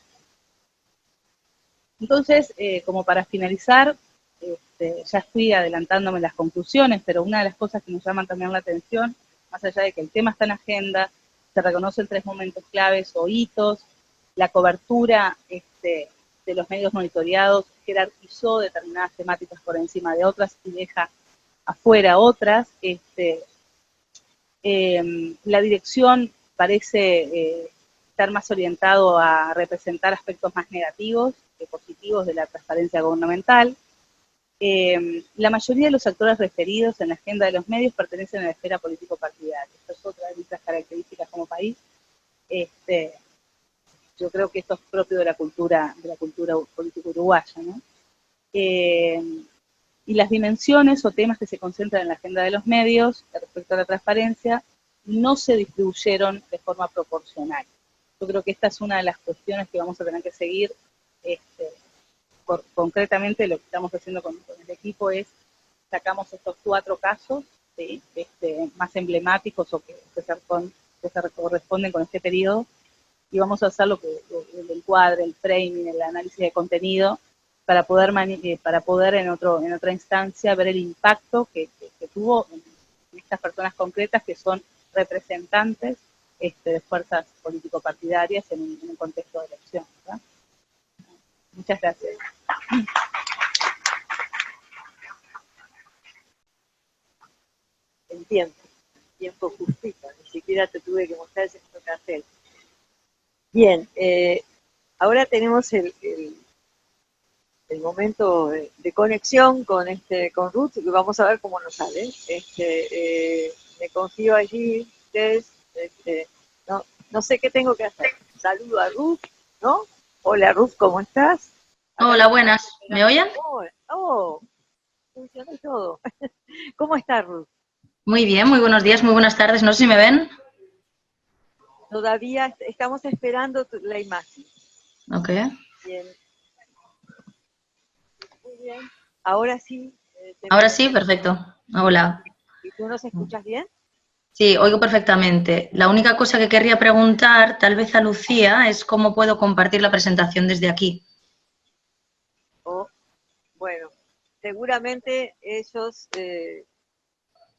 Entonces, como para finalizar, ya estoy adelantándome las conclusiones, pero una de las cosas que nos llaman también la atención, más allá de que el tema está en agenda, se reconocen 3 momentos claves o hitos, la cobertura de los medios monitoreados jerarquizó determinadas temáticas por encima de otras y deja afuera otras. La dirección parece estar más orientado a representar aspectos más negativos que positivos de la transparencia gubernamental. La mayoría de los actores referidos en la agenda de los medios pertenecen a la esfera político-partidaria. Esta es otra de nuestras características como país. Yo creo que esto es propio de la cultura política uruguaya, ¿no? Y las dimensiones o temas que se concentran en la agenda de los medios respecto a la transparencia no se distribuyeron de forma proporcional. Yo creo que esta es una de las cuestiones que vamos a tener que seguir concretamente lo que estamos haciendo con el equipo es, sacamos estos 4 casos, ¿sí? Más emblemáticos o que se corresponden con este periodo, y vamos a hacer el encuadre, el framing, el análisis de contenido, para poder en otra instancia ver el impacto que tuvo en estas personas concretas que son representantes de fuerzas político-partidarias en un contexto de elección, ¿verdad? Muchas gracias. En tiempo justito, ni siquiera te tuve que mostrar ese cartel. Bien, ahora tenemos el momento de conexión con Ruth, y vamos a ver cómo nos sale. Me confío allí, ustedes, no sé qué tengo que hacer. Saludo a Ruth, ¿no? Hola Ruth, ¿cómo estás? Hola, buenas. ¿Me oyen? Funciona todo. ¿Cómo estás, Ruth? Muy bien, muy buenos días, muy buenas tardes. No sé si me ven. Todavía estamos esperando la imagen. Ok. Bien. Muy bien. Ahora sí. Ahora sí, perfecto. Hola. ¿Y tú nos escuchas bien? Sí, oigo perfectamente. La única cosa que querría preguntar, tal vez a Lucía, es cómo puedo compartir la presentación desde aquí. Bueno, seguramente ellos,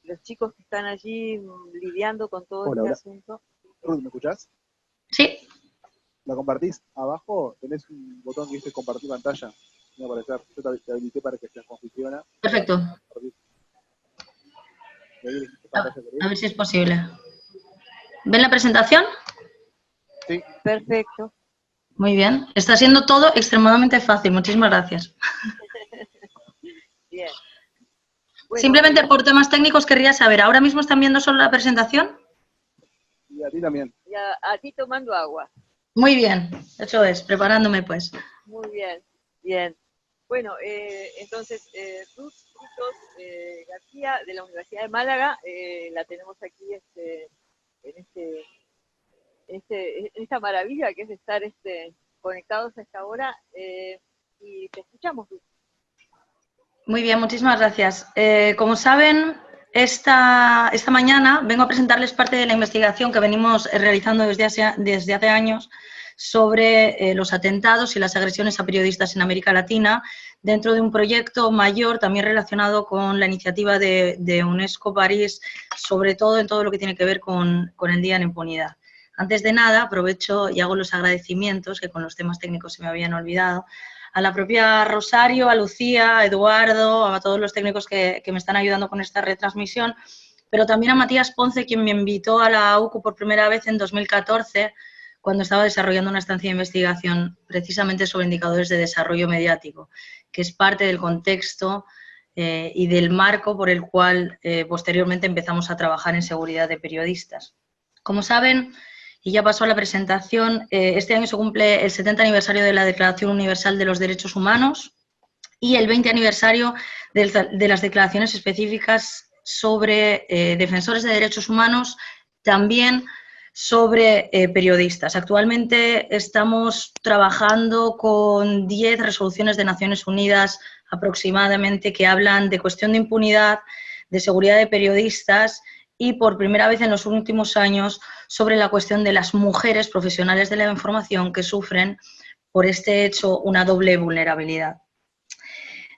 los chicos que están allí lidiando con todo este asunto. Ruth, ¿me escuchás? Sí. ¿La compartís? Abajo tenés un botón que dice compartir pantalla. Me va a aparecer. Yo te habilité para que se configure. Perfecto. A ver si es posible. ¿Ven la presentación? Sí. Perfecto. Muy bien. Está siendo todo extremadamente fácil. Muchísimas gracias. Bien. Bueno, simplemente por temas técnicos querría saber, ¿ahora mismo están viendo solo la presentación? Y a ti también. Y a ti tomando agua. Muy bien, eso es, preparándome pues. Muy bien, bien. Bueno, entonces, Ruth García, de la Universidad de Málaga, la tenemos aquí en esta maravilla que es estar conectados a esta hora, y te escuchamos, Ruth. Muy bien, muchísimas gracias. Como saben, esta mañana vengo a presentarles parte de la investigación que venimos realizando desde hace años sobre los atentados y las agresiones a periodistas en América Latina, dentro de un proyecto mayor también relacionado con la iniciativa de UNESCO París, sobre todo en todo lo que tiene que ver con el Día de la Impunidad. Antes de nada, aprovecho y hago los agradecimientos, que con los temas técnicos se me habían olvidado, a la propia Rosario, a Lucía, a Eduardo, a todos los técnicos que me están ayudando con esta retransmisión, pero también a Matías Ponce, quien me invitó a la UCO por primera vez en 2014, cuando estaba desarrollando una estancia de investigación precisamente sobre indicadores de desarrollo mediático, que es parte del contexto y del marco por el cual posteriormente empezamos a trabajar en seguridad de periodistas. Como saben, y ya pasó a la presentación, este año se cumple el 70 aniversario de la Declaración Universal de los Derechos Humanos y el 20 aniversario de las declaraciones específicas sobre defensores de derechos humanos, también sobre periodistas. Actualmente estamos trabajando con 10 resoluciones de Naciones Unidas aproximadamente que hablan de cuestión de impunidad, de seguridad de periodistas y por primera vez en los últimos años sobre la cuestión de las mujeres profesionales de la información que sufren por este hecho una doble vulnerabilidad.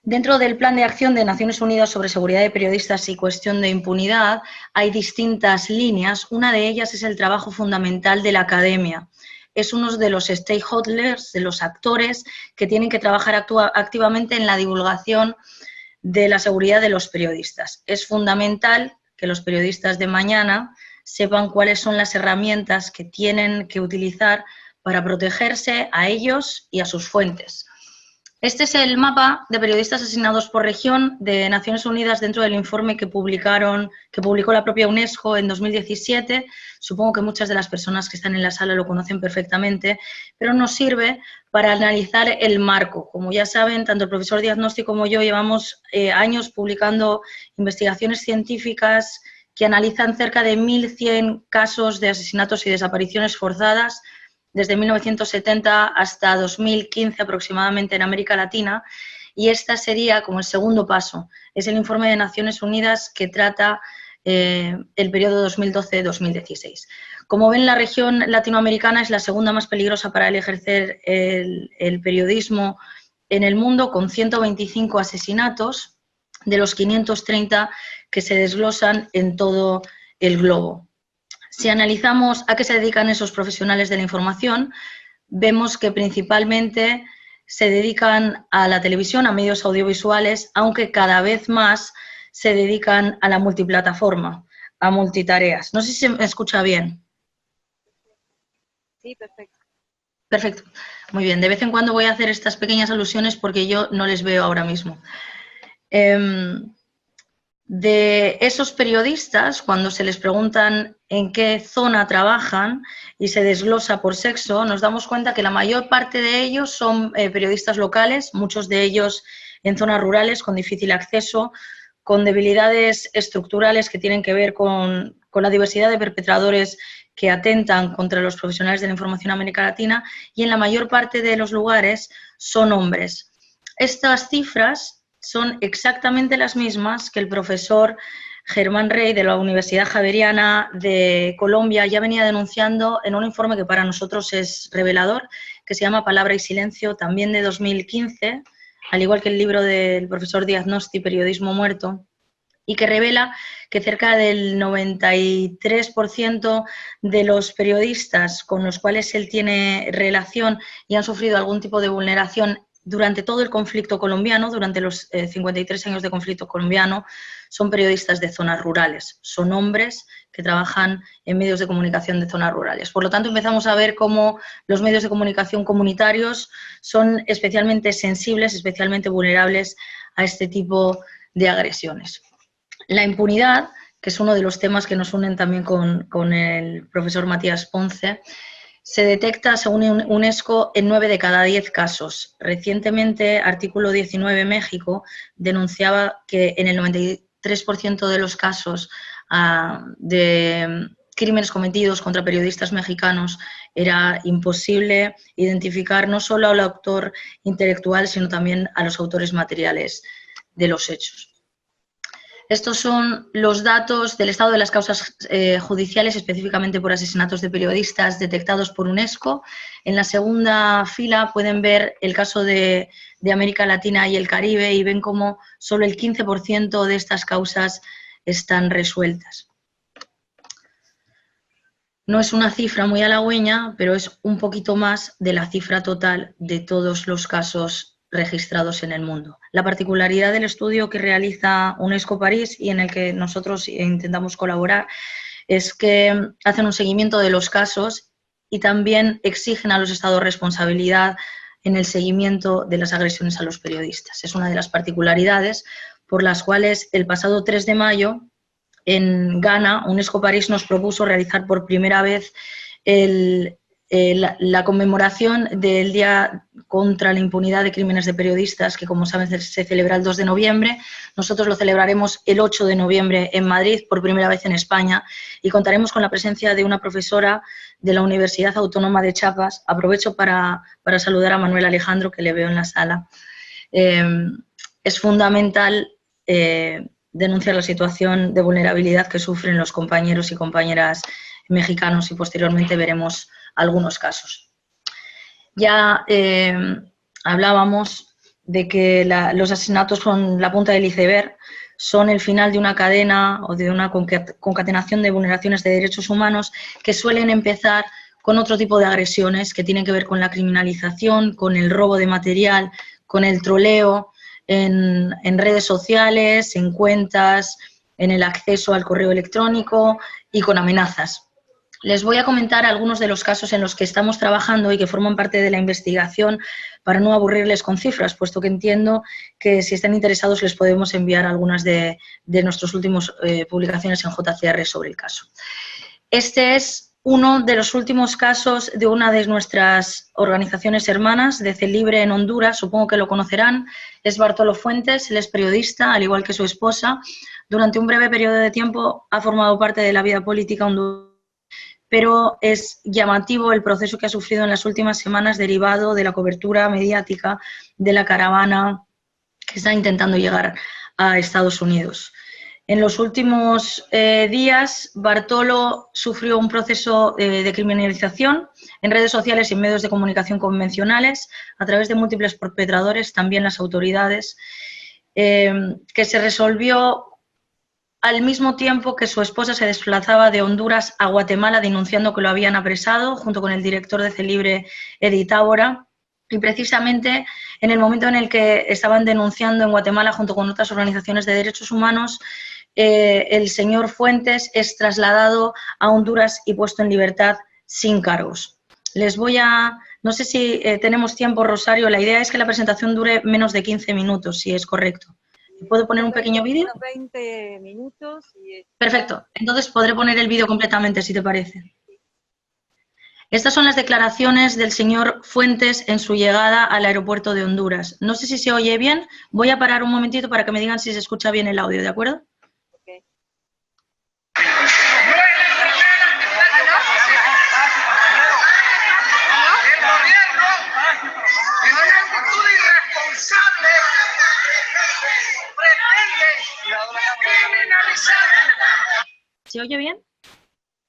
Dentro del Plan de Acción de Naciones Unidas sobre seguridad de periodistas y cuestión de impunidad hay distintas líneas. Una de ellas es el trabajo fundamental de la academia. Es uno de los stakeholders, de los actores que tienen que trabajar activamente en la divulgación de la seguridad de los periodistas. Es fundamental que los periodistas de mañana sepan cuáles son las herramientas que tienen que utilizar para protegerse a ellos y a sus fuentes. Este es el mapa de periodistas asesinados por región de Naciones Unidas dentro del informe que publicó la propia UNESCO en 2017. Supongo que muchas de las personas que están en la sala lo conocen perfectamente, pero nos sirve para analizar el marco. Como ya saben, tanto el profesor Diagnóstico como yo llevamos años publicando investigaciones científicas que analizan cerca de 1.100 casos de asesinatos y desapariciones forzadas desde 1970 hasta 2015 aproximadamente en América Latina, y esta sería como el segundo paso. Es el informe de Naciones Unidas que trata el periodo 2012-2016. Como ven, la región latinoamericana es la segunda más peligrosa para el ejercer el periodismo en el mundo, con 125 asesinatos de los 530 que se desglosan en todo el globo. Si analizamos a qué se dedican esos profesionales de la información, vemos que principalmente se dedican a la televisión, a medios audiovisuales, aunque cada vez más se dedican a la multiplataforma, a multitareas. No sé si se me escucha bien. Sí, perfecto. Perfecto, muy bien. De vez en cuando voy a hacer estas pequeñas alusiones porque yo no les veo ahora mismo. De esos periodistas, cuando se les preguntan en qué zona trabajan y se desglosa por sexo, nos damos cuenta que la mayor parte de ellos son periodistas locales, muchos de ellos en zonas rurales con difícil acceso, con debilidades estructurales que tienen que ver con la diversidad de perpetradores que atentan contra los profesionales de la información en América Latina, y en la mayor parte de los lugares son hombres. Estas cifras son exactamente las mismas que el profesor Germán Rey de la Universidad Javeriana de Colombia ya venía denunciando en un informe que para nosotros es revelador, que se llama Palabra y Silencio, también de 2015, al igual que el libro del profesor Díaz Nosti, Periodismo Muerto, y que revela que cerca del 93% de los periodistas con los cuales él tiene relación y han sufrido algún tipo de vulneración durante todo el conflicto colombiano, durante los 53 años de conflicto colombiano, son periodistas de zonas rurales, son hombres que trabajan en medios de comunicación de zonas rurales. Por lo tanto, empezamos a ver cómo los medios de comunicación comunitarios son especialmente sensibles, especialmente vulnerables a este tipo de agresiones. La impunidad, que es uno de los temas que nos unen también con el profesor Matías Ponce, se detecta, según UNESCO, en 9 de cada 10 casos. Recientemente, Artículo 19 México denunciaba que en el 93% de los casos de crímenes cometidos contra periodistas mexicanos era imposible identificar no solo al autor intelectual, sino también a los autores materiales de los hechos. Estos son los datos del estado de las causas judiciales, específicamente por asesinatos de periodistas detectados por UNESCO. En la segunda fila pueden ver el caso de América Latina y el Caribe y ven cómo solo el 15% de estas causas están resueltas. No es una cifra muy halagüeña, pero es un poquito más de la cifra total de todos los casos registrados en el mundo. La particularidad del estudio que realiza UNESCO París y en el que nosotros intentamos colaborar es que hacen un seguimiento de los casos y también exigen a los estados responsabilidad en el seguimiento de las agresiones a los periodistas. Es una de las particularidades por las cuales el pasado 3 de mayo en Ghana, UNESCO París nos propuso realizar por primera vez la conmemoración del Día contra la Impunidad de Crímenes de Periodistas, que como saben se celebra el 2 de noviembre. Nosotros lo celebraremos el 8 de noviembre en Madrid, por primera vez en España, y contaremos con la presencia de una profesora de la Universidad Autónoma de Chiapas. Aprovecho para saludar a Manuel Alejandro, que le veo en la sala. Es fundamental denunciar la situación de vulnerabilidad que sufren los compañeros y compañeras mexicanos y posteriormente veremos algunos casos. Ya hablábamos de que los asesinatos son la punta del iceberg, son el final de una cadena o de una concatenación de vulneraciones de derechos humanos que suelen empezar con otro tipo de agresiones que tienen que ver con la criminalización, con el robo de material, con el troleo en redes sociales, en cuentas, en el acceso al correo electrónico y con amenazas. Les voy a comentar algunos de los casos en los que estamos trabajando y que forman parte de la investigación para no aburrirles con cifras, puesto que entiendo que si están interesados les podemos enviar algunas de nuestras últimas publicaciones en JCR sobre el caso. Este es uno de los últimos casos de una de nuestras organizaciones hermanas, de CELIBRE en Honduras, supongo que lo conocerán, es Bartolo Fuentes, él es periodista, al igual que su esposa. Durante un breve periodo de tiempo ha formado parte de la vida política hondureña, pero es llamativo el proceso que ha sufrido en las últimas semanas derivado de la cobertura mediática de la caravana que está intentando llegar a Estados Unidos. En los últimos días, Bartolo sufrió un proceso de criminalización en redes sociales y en medios de comunicación convencionales a través de múltiples perpetradores, también las autoridades, que se resolvió al mismo tiempo que su esposa se desplazaba de Honduras a Guatemala denunciando que lo habían apresado, junto con el director de Celibre, Edi Tábora, y precisamente en el momento en el que estaban denunciando en Guatemala, junto con otras organizaciones de derechos humanos, el señor Fuentes es trasladado a Honduras y puesto en libertad sin cargos. Les voy a... No sé si tenemos tiempo, Rosario, la idea es que la presentación dure menos de 15 minutos, si es correcto. ¿Puedo poner un pequeño vídeo? 20 minutos. Perfecto, entonces podré poner el vídeo completamente, si te parece. Estas son las declaraciones del señor Fuentes en su llegada al aeropuerto de Honduras. No sé si se oye bien, voy a parar un momentito para que me digan si se escucha bien el audio, ¿de acuerdo? Okay. ¿Se oye bien?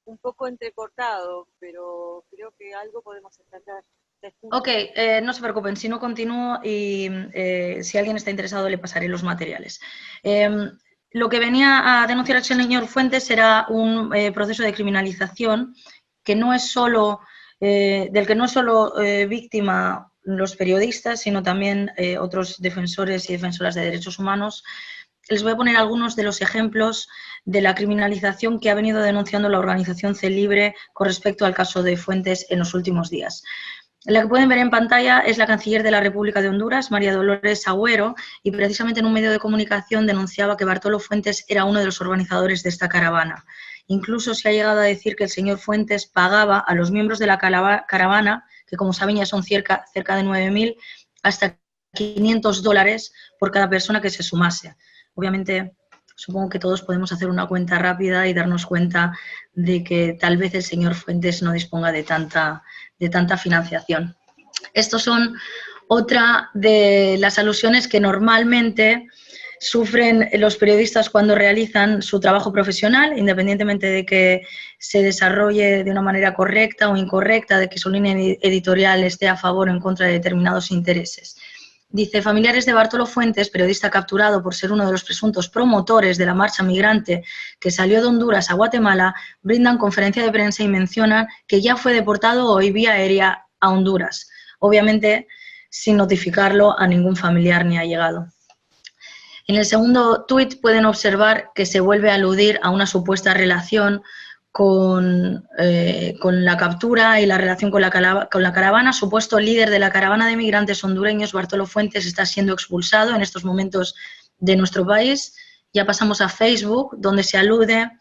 Un poco entrecortado, pero creo que algo podemos entender. Ok, no se preocupen, si no continúo y si alguien está interesado le pasaré los materiales. Lo que venía a denunciar el señor Fuentes era un proceso de criminalización que no es solo, del que no es solo víctima los periodistas, sino también otros defensores y defensoras de derechos humanos. Les voy a poner algunos de los ejemplos de la criminalización que ha venido denunciando la organización Celibre con respecto al caso de Fuentes en los últimos días. La que pueden ver en pantalla es la canciller de la República de Honduras, María Dolores Agüero, y precisamente en un medio de comunicación denunciaba que Bartolo Fuentes era uno de los organizadores de esta caravana. Incluso se ha llegado a decir que el señor Fuentes pagaba a los miembros de la caravana, que como saben ya son cerca de 9.000, hasta $500 por cada persona que se sumase. Obviamente, supongo que todos podemos hacer una cuenta rápida y darnos cuenta de que tal vez el señor Fuentes no disponga de tanta financiación. Estos son otra de las alusiones que normalmente sufren los periodistas cuando realizan su trabajo profesional, independientemente de que se desarrolle de una manera correcta o incorrecta, de que su línea editorial esté a favor o en contra de determinados intereses. Dice, familiares de Bartolo Fuentes, periodista capturado por ser uno de los presuntos promotores de la marcha migrante que salió de Honduras a Guatemala, brindan conferencia de prensa y mencionan que ya fue deportado hoy vía aérea a Honduras, obviamente sin notificarlo a ningún familiar ni allegado. En el segundo tuit pueden observar que se vuelve a aludir a una supuesta relación con la captura y la relación con la caravana. Supuesto líder de la caravana de migrantes hondureños, Bartolo Fuentes, está siendo expulsado en estos momentos de nuestro país. Ya pasamos a Facebook, donde se alude,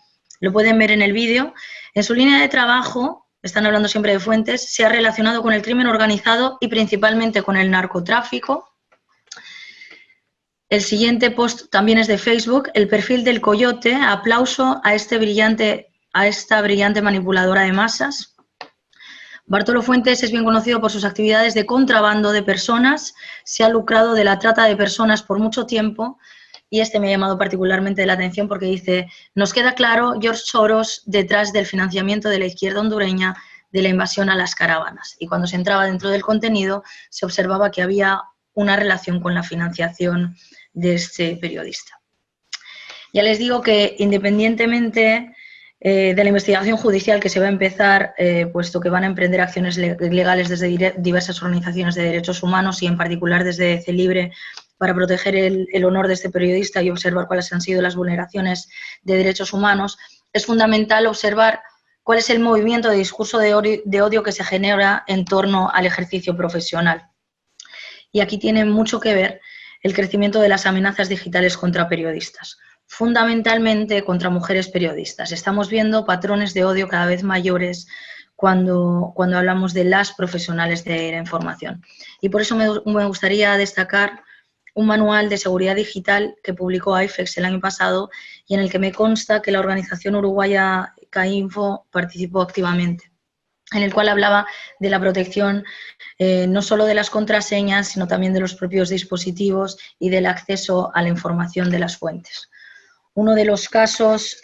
lo pueden ver en el vídeo. En su línea de trabajo, están hablando siempre de Fuentes, se ha relacionado con el crimen organizado y principalmente con el narcotráfico. El siguiente post también es de Facebook, el perfil del Coyote, aplauso a esta brillante manipuladora de masas. Bartolo Fuentes es bien conocido por sus actividades de contrabando de personas, se ha lucrado de la trata de personas por mucho tiempo y este me ha llamado particularmente la atención porque dice, nos queda claro George Soros detrás del financiamiento de la izquierda hondureña de la invasión a las caravanas. Y cuando se entraba dentro del contenido se observaba que había una relación con la financiación de este periodista. Ya les digo que independientemente de la investigación judicial que se va a empezar, puesto que van a emprender acciones legales desde diversas organizaciones de derechos humanos y en particular desde Celibre para proteger el honor de este periodista y observar cuáles han sido las vulneraciones de derechos humanos, es fundamental observar cuál es el movimiento de discurso de odio que se genera en torno al ejercicio profesional. Y aquí tiene mucho que ver el crecimiento de las amenazas digitales contra periodistas, fundamentalmente contra mujeres periodistas. Estamos viendo patrones de odio cada vez mayores cuando hablamos de las profesionales de la información. Y por eso me gustaría destacar un manual de seguridad digital que publicó IFEX el año pasado y en el que me consta que la organización uruguaya CAINFO participó activamente, en el cual hablaba de la protección no solo de las contraseñas, sino también de los propios dispositivos y del acceso a la información de las fuentes. Uno de los casos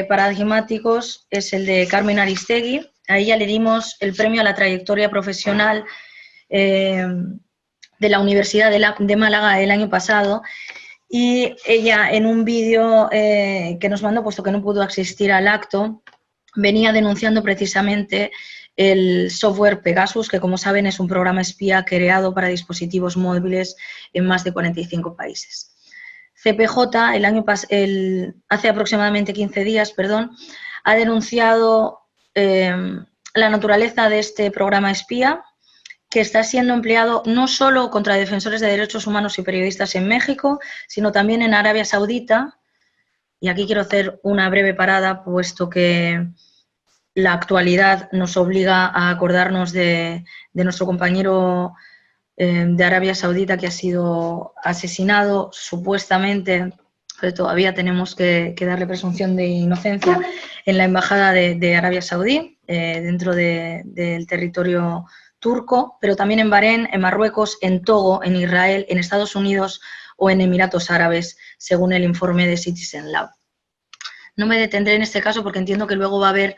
paradigmáticos es el de Carmen Aristegui. A ella le dimos el premio a la trayectoria profesional de la Universidad de Málaga el año pasado, y ella en un vídeo que nos mandó, puesto que no pudo asistir al acto, venía denunciando precisamente el software Pegasus, que como saben es un programa espía creado para dispositivos móviles en más de 45 países. CPJ hace aproximadamente 15 días, ha denunciado la naturaleza de este programa espía, que está siendo empleado no solo contra defensores de derechos humanos y periodistas en México, sino también en Arabia Saudita. Y aquí quiero hacer una breve parada, puesto que la actualidad nos obliga a acordarnos de nuestro compañero de Arabia Saudita, que ha sido asesinado supuestamente, pero todavía tenemos que darle presunción de inocencia, en la embajada de Arabia Saudí, dentro del territorio turco, pero también en Bahrein, en Marruecos, en Togo, en Israel, en Estados Unidos o en Emiratos Árabes, según el informe de Citizen Lab. No me detendré en este caso porque entiendo que luego va a haber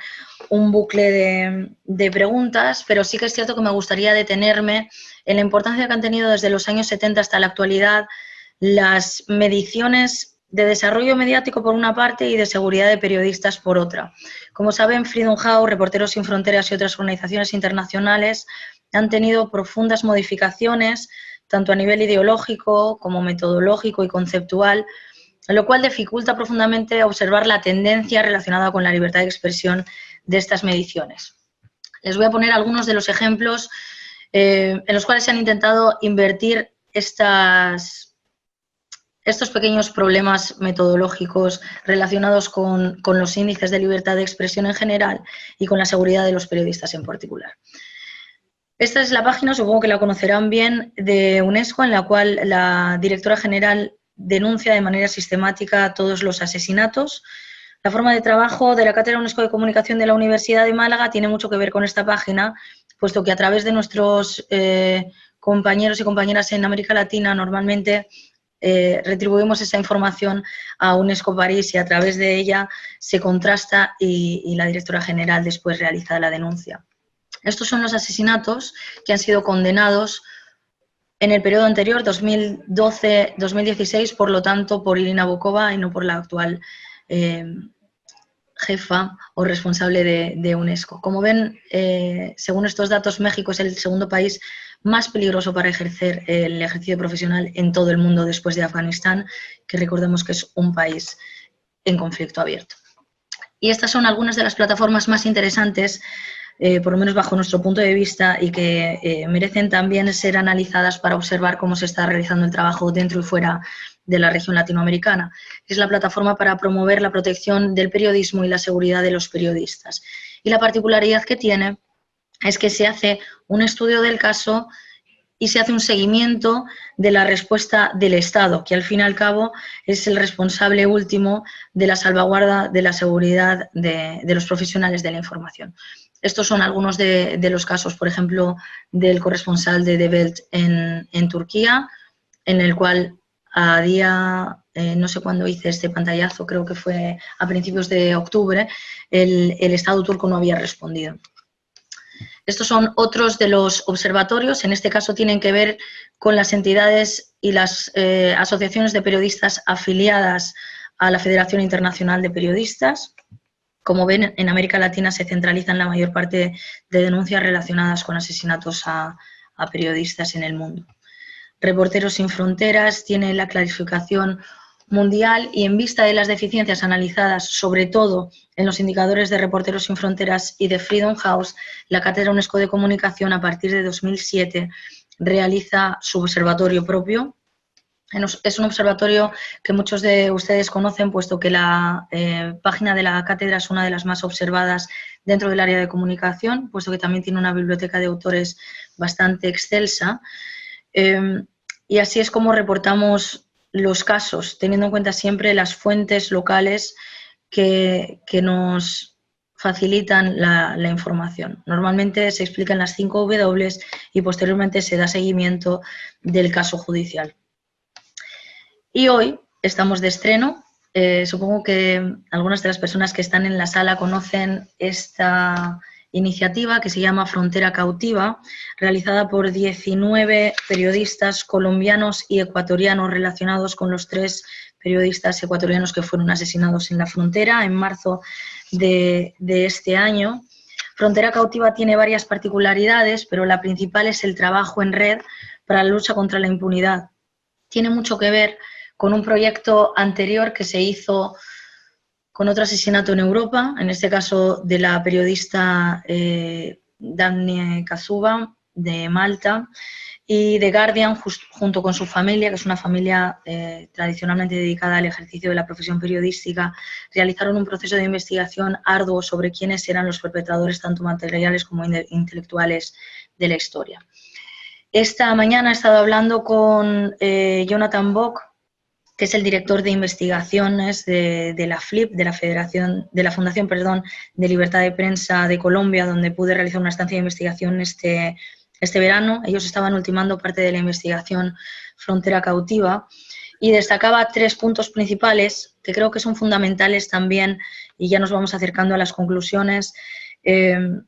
un bucle de preguntas, pero sí que es cierto que me gustaría detenerme en la importancia que han tenido desde los años 70 hasta la actualidad las mediciones de desarrollo mediático por una parte y de seguridad de periodistas por otra. Como saben, Freedom House, Reporteros Sin Fronteras y otras organizaciones internacionales han tenido profundas modificaciones, tanto a nivel ideológico como metodológico y conceptual, lo cual dificulta profundamente observar la tendencia relacionada con la libertad de expresión de estas mediciones. Les voy a poner algunos de los ejemplos en los cuales se han intentado invertir estos pequeños problemas metodológicos relacionados con los índices de libertad de expresión en general y con la seguridad de los periodistas en particular. Esta es la página, supongo que la conocerán bien, de UNESCO, en la cual la directora general denuncia de manera sistemática todos los asesinatos. La forma de trabajo de la Cátedra UNESCO de Comunicación de la Universidad de Málaga tiene mucho que ver con esta página, puesto que a través de nuestros compañeros y compañeras en América Latina normalmente retribuimos esa información a UNESCO París y a través de ella se contrasta y la directora general después realiza la denuncia. Estos son los asesinatos que han sido condenados en el periodo anterior, 2012-2016, por lo tanto, por Irina Bokova y no por la actual jefa o responsable de UNESCO. Como ven, según estos datos, México es el segundo país más peligroso para ejercer el ejercicio profesional en todo el mundo después de Afganistán, que recordemos que es un país en conflicto abierto. Y estas son algunas de las plataformas más interesantes, por lo menos bajo nuestro punto de vista, y que merecen también ser analizadas para observar cómo se está realizando el trabajo dentro y fuera de la región latinoamericana. Es la plataforma para promover la protección del periodismo y la seguridad de los periodistas. Y la particularidad que tiene es que se hace un estudio del caso y se hace un seguimiento de la respuesta del Estado, que al fin y al cabo es el responsable último de la salvaguarda de la seguridad de los profesionales de la información. Estos son algunos de los casos, por ejemplo, del corresponsal de Die Welt en Turquía, en el cual a día, no sé cuándo hice este pantallazo, creo que fue a principios de octubre, el Estado turco no había respondido. Estos son otros de los observatorios, en este caso tienen que ver con las entidades y las asociaciones de periodistas afiliadas a la Federación Internacional de Periodistas. Como ven, en América Latina se centralizan la mayor parte de denuncias relacionadas con asesinatos a periodistas en el mundo. Reporteros Sin Fronteras tiene la clasificación mundial y en vista de las deficiencias analizadas, sobre todo en los indicadores de Reporteros Sin Fronteras y de Freedom House, la Cátedra UNESCO de Comunicación a partir de 2007 realiza su observatorio propio. Es un observatorio que muchos de ustedes conocen, puesto que la página de la cátedra es una de las más observadas dentro del área de comunicación, puesto que también tiene una biblioteca de autores bastante excelsa. y así es como reportamos los casos, teniendo en cuenta siempre las fuentes locales que nos facilitan la información. Normalmente se explican las 5 W y posteriormente se da seguimiento del caso judicial. Y hoy estamos de estreno. Supongo que algunas de las personas que están en la sala conocen esta iniciativa que se llama Frontera Cautiva, realizada por 19 periodistas colombianos y ecuatorianos relacionados con los 3 periodistas ecuatorianos que fueron asesinados en la frontera en marzo de este año. Frontera Cautiva tiene varias particularidades, pero la principal es el trabajo en red para la lucha contra la impunidad. Tiene mucho que ver con un proyecto anterior que se hizo con otro asesinato en Europa, en este caso de la periodista Daphne Cazuba, de Malta, y The Guardian, junto con su familia, que es una familia tradicionalmente dedicada al ejercicio de la profesión periodística, realizaron un proceso de investigación arduo sobre quiénes eran los perpetradores, tanto materiales como intelectuales, de la historia. Esta mañana he estado hablando con Jonathan Bock, que es el director de investigaciones de la FLIP, de la Fundación de Libertad de Prensa de Colombia, donde pude realizar una estancia de investigación este verano. Ellos estaban ultimando parte de la investigación Frontera Cautiva y destacaba 3 puntos principales que creo que son fundamentales también, y ya nos vamos acercando a las conclusiones, de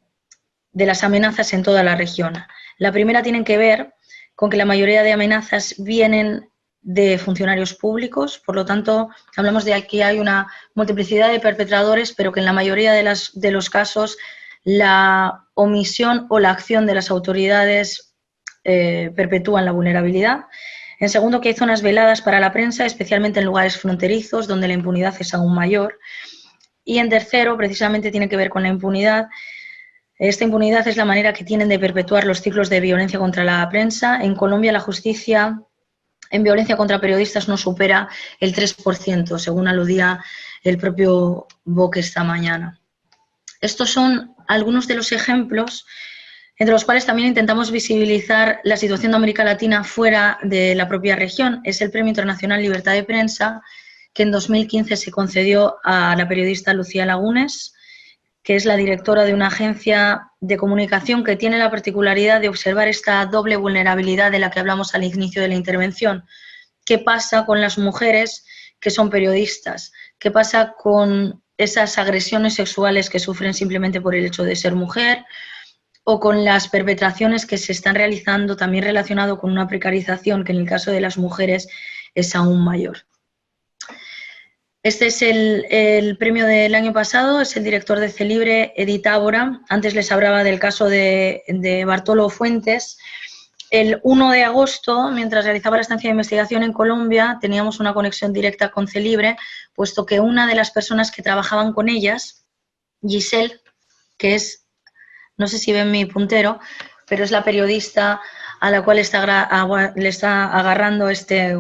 las amenazas en toda la región. La primera tiene que ver con que la mayoría de amenazas vienen de funcionarios públicos, por lo tanto, hablamos de que hay una multiplicidad de perpetradores, pero que en la mayoría de los casos la omisión o la acción de las autoridades perpetúan la vulnerabilidad. En segundo, que hay zonas veladas para la prensa, especialmente en lugares fronterizos, donde la impunidad es aún mayor. Y en tercero, precisamente tiene que ver con la impunidad. Esta impunidad es la manera que tienen de perpetuar los ciclos de violencia contra la prensa. En Colombia, la justicia en violencia contra periodistas no supera el 3%, según aludía el propio Bock esta mañana. Estos son algunos de los ejemplos, entre los cuales también intentamos visibilizar la situación de América Latina fuera de la propia región. Es el Premio Internacional Libertad de Prensa, que en 2015 se concedió a la periodista Lucía Lagunes, que es la directora de una agencia de comunicación que tiene la particularidad de observar esta doble vulnerabilidad de la que hablamos al inicio de la intervención. ¿Qué pasa con las mujeres que son periodistas? ¿Qué pasa con esas agresiones sexuales que sufren simplemente por el hecho de ser mujer? O con las perpetraciones que se están realizando también relacionado con una precarización que en el caso de las mujeres es aún mayor. Este es el premio del año pasado, es el director de Celibre, Edith Tábora. Antes les hablaba del caso de Bartolo Fuentes. El 1 de agosto, mientras realizaba la estancia de investigación en Colombia, teníamos una conexión directa con Celibre, puesto que una de las personas que trabajaban con ellas, Giselle, que es, no sé si ven mi puntero, pero es la periodista a la cual le está agarrando esta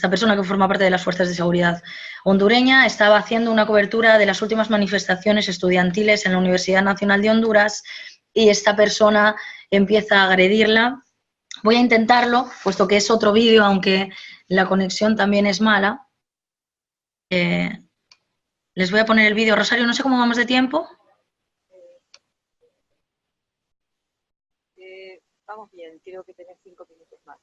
persona que forma parte de las fuerzas de seguridad hondureña, estaba haciendo una cobertura de las últimas manifestaciones estudiantiles en la Universidad Nacional de Honduras y esta persona empieza a agredirla. Voy a intentarlo, puesto que es otro vídeo, aunque la conexión también es mala. Les voy a poner el vídeo. Rosario, no sé cómo vamos de tiempo. Vamos bien, creo que tenés 5 minutos más.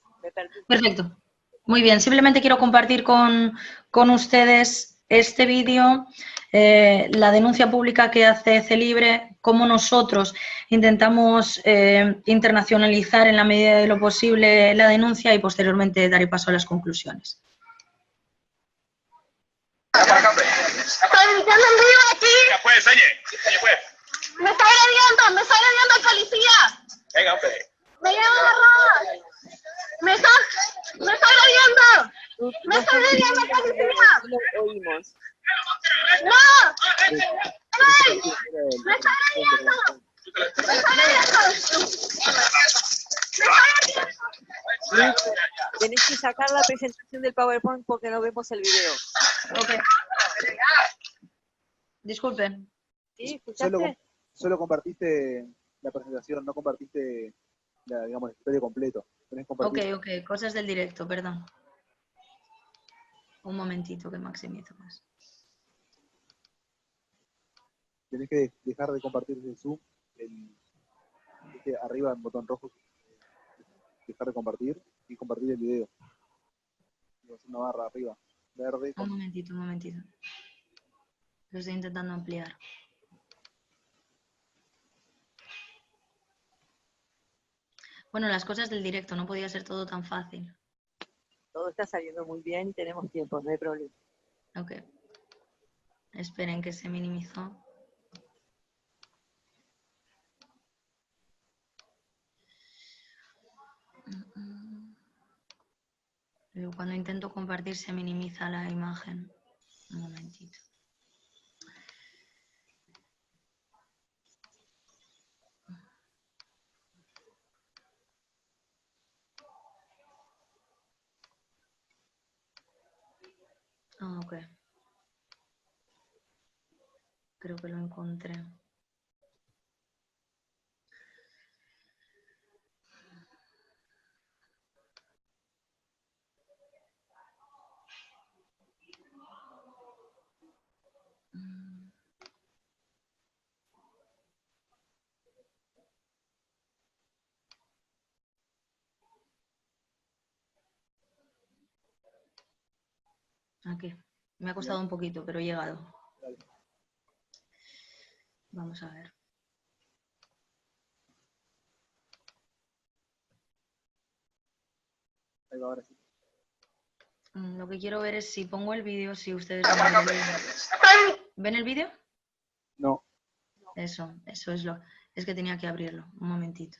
Perfecto. Muy bien, simplemente quiero compartir con ustedes este vídeo, la denuncia pública que hace Celibre, cómo nosotros intentamos internacionalizar en la medida de lo posible la denuncia y posteriormente daré paso a las conclusiones. Estoy en vivo aquí. Ya pues, enseñe pues. Me está agrediendo el policía. Venga, hombre. Me lleva a agarrar. Me está agrediendo. Me está agrediendo el policía. Lo oímos. ¡No! ¡Ay! ¡Me está agrediendo! ¡Me está agrediendo! Tenés que sacar la presentación del PowerPoint porque no vemos el video. Okay. Disculpen. ¿Sí? ¿Escuchaste? Solo compartiste la presentación, no compartiste el escritorio completo. tenés que compartir. Ok, cosas del directo, perdón. Un momentito que maximizo más. Tenés que dejar de compartir el Zoom. Arriba el botón rojo, dejar de compartir y compartir el video. Es una barra arriba, verde. Un momentito. Lo estoy intentando ampliar. Bueno, las cosas del directo, no podía ser todo tan fácil. Todo está saliendo muy bien y tenemos tiempo, no hay problema. Ok. Esperen que se minimizó. Luego cuando intento compartir se minimiza la imagen. Un momentito. Ah, ok. Creo que lo encontré. Aquí. Me ha costado un poquito, pero he llegado. Vamos a ver. Ahí va, ahora sí. Lo que quiero ver es si pongo el vídeo, si ustedes ven el vídeo. ¿Ven el vídeo? No. Eso es lo... Es que tenía que abrirlo. Un momentito.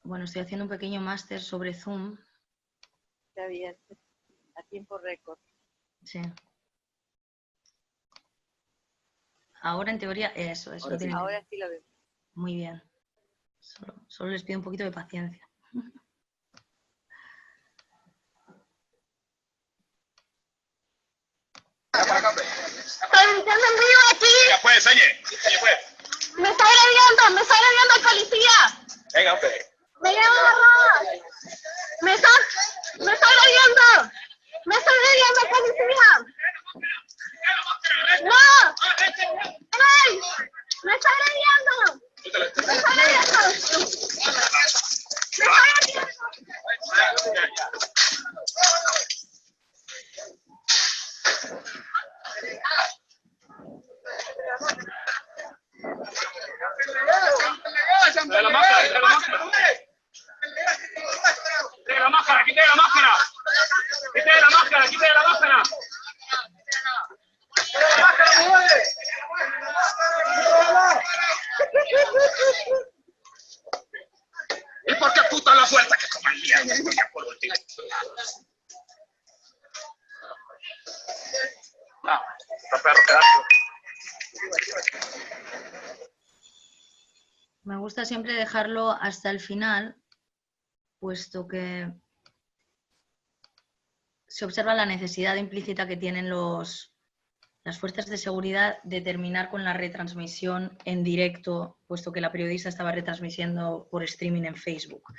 Bueno, estoy haciendo un pequeño máster sobre Zoom. Está bien, a tiempo récord. Sí. Ahora en teoría eso. Ahora sí. Ahora sí lo veo. Muy bien. Solo les pido un poquito de paciencia. Transmitiendo en vivo aquí. Ya puede, Sañe. Ya puede. Me está agrediendo el policía. Venga, hombre. Me lleva agarrada. Me está agrediendo. Me está agrediendo el policía. No. ¡Ey! Me está agrediendo. Me está agrediendo. Me está agrediendo. Trae la máscara, trae la máscara. Quítale la máscara, quítale la máscara. Quítale la máscara, quítale la máscara. Quítale la máscara, mueve. ¿Y por qué puta la puerta que coman mierda? Por último. No, está perro pedazo. Me gusta siempre dejarlo hasta el final, puesto que se observa la necesidad implícita que tienen las fuerzas de seguridad de terminar con la retransmisión en directo, puesto que la periodista estaba retransmitiendo por streaming en Facebook.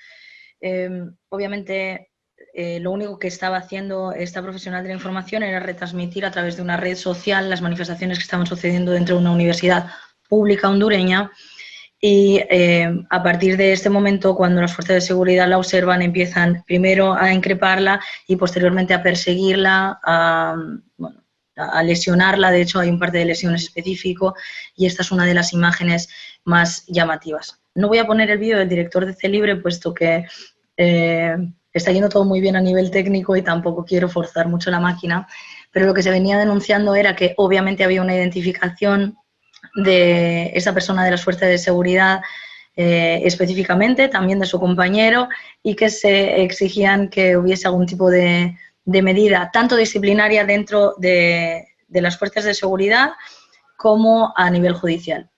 Obviamente, lo único que estaba haciendo esta profesional de la información era retransmitir a través de una red social las manifestaciones que estaban sucediendo dentro de una universidad pública hondureña. Y a partir de este momento, cuando las fuerzas de seguridad la observan, empiezan primero a increparla y posteriormente a perseguirla, a lesionarla. De hecho, hay un parte de lesiones específico y esta es una de las imágenes más llamativas. No voy a poner el vídeo del director de Celibre, puesto que está yendo todo muy bien a nivel técnico y tampoco quiero forzar mucho la máquina, pero lo que se venía denunciando era que obviamente había una identificación de esa persona de las fuerzas de seguridad específicamente, también de su compañero, y que se exigían que hubiese algún tipo de medida, tanto disciplinaria dentro de las fuerzas de seguridad como a nivel judicial.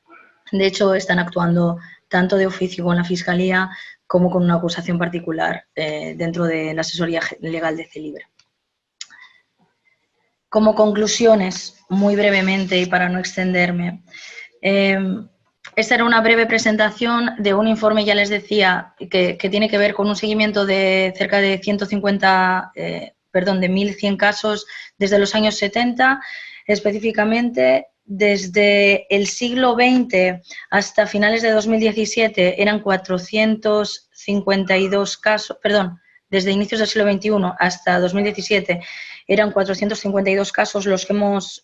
De hecho, están actuando tanto de oficio con la Fiscalía como con una acusación particular dentro de la asesoría legal de Celibre. Como conclusiones, muy brevemente y para no extenderme, Esta era una breve presentación de un informe, ya les decía, que tiene que ver con un seguimiento de cerca de 1.100 casos desde los años 70, específicamente desde el siglo XX hasta finales de 2017 eran 452 casos, perdón, desde inicios del siglo XXI hasta 2017 eran 452 casos los que hemos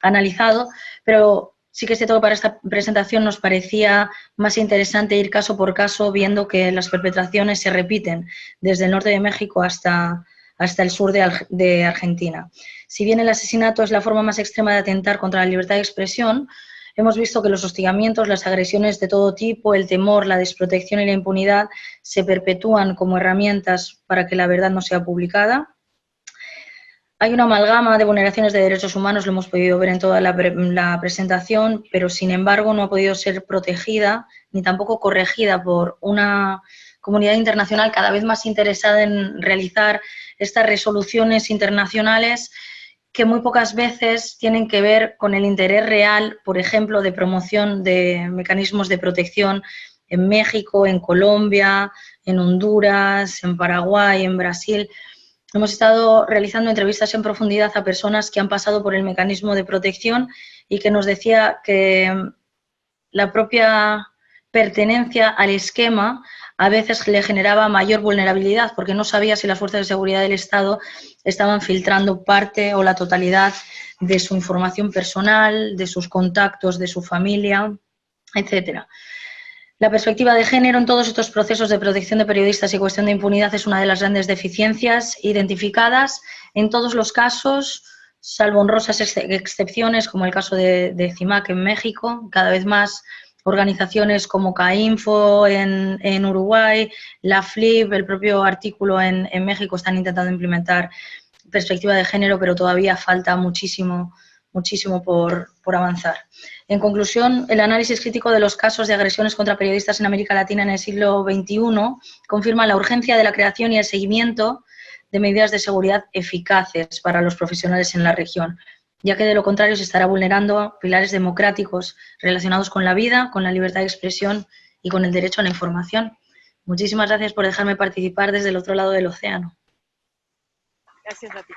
analizado, pero sí que es cierto que para esta presentación nos parecía más interesante ir caso por caso, viendo que las perpetraciones se repiten desde el norte de México hasta el sur de Argentina. Si bien el asesinato es la forma más extrema de atentar contra la libertad de expresión, hemos visto que los hostigamientos, las agresiones de todo tipo, el temor, la desprotección y la impunidad se perpetúan como herramientas para que la verdad no sea publicada. Hay una amalgama de vulneraciones de derechos humanos, lo hemos podido ver en toda la presentación, pero sin embargo no ha podido ser protegida ni tampoco corregida por una comunidad internacional cada vez más interesada en realizar estas resoluciones internacionales que muy pocas veces tienen que ver con el interés real, por ejemplo, de promoción de mecanismos de protección en México, en Colombia, en Honduras, en Paraguay, en Brasil. Hemos estado realizando entrevistas en profundidad a personas que han pasado por el mecanismo de protección y que nos decía que la propia pertenencia al esquema a veces le generaba mayor vulnerabilidad porque no sabía si las fuerzas de seguridad del Estado estaban filtrando parte o la totalidad de su información personal, de sus contactos, de su familia, etcétera. La perspectiva de género en todos estos procesos de protección de periodistas y cuestión de impunidad es una de las grandes deficiencias identificadas en todos los casos, salvo honrosas excepciones como el caso de CIMAC en México. Cada vez más organizaciones como CAINFO en Uruguay, la FLIP, el propio artículo en México están intentando implementar perspectiva de género, pero todavía falta muchísimo por avanzar. En conclusión, el análisis crítico de los casos de agresiones contra periodistas en América Latina en el siglo XXI confirma la urgencia de la creación y el seguimiento de medidas de seguridad eficaces para los profesionales en la región, ya que de lo contrario se estará vulnerando pilares democráticos relacionados con la vida, con la libertad de expresión y con el derecho a la información. Muchísimas gracias por dejarme participar desde el otro lado del océano. Gracias a ti.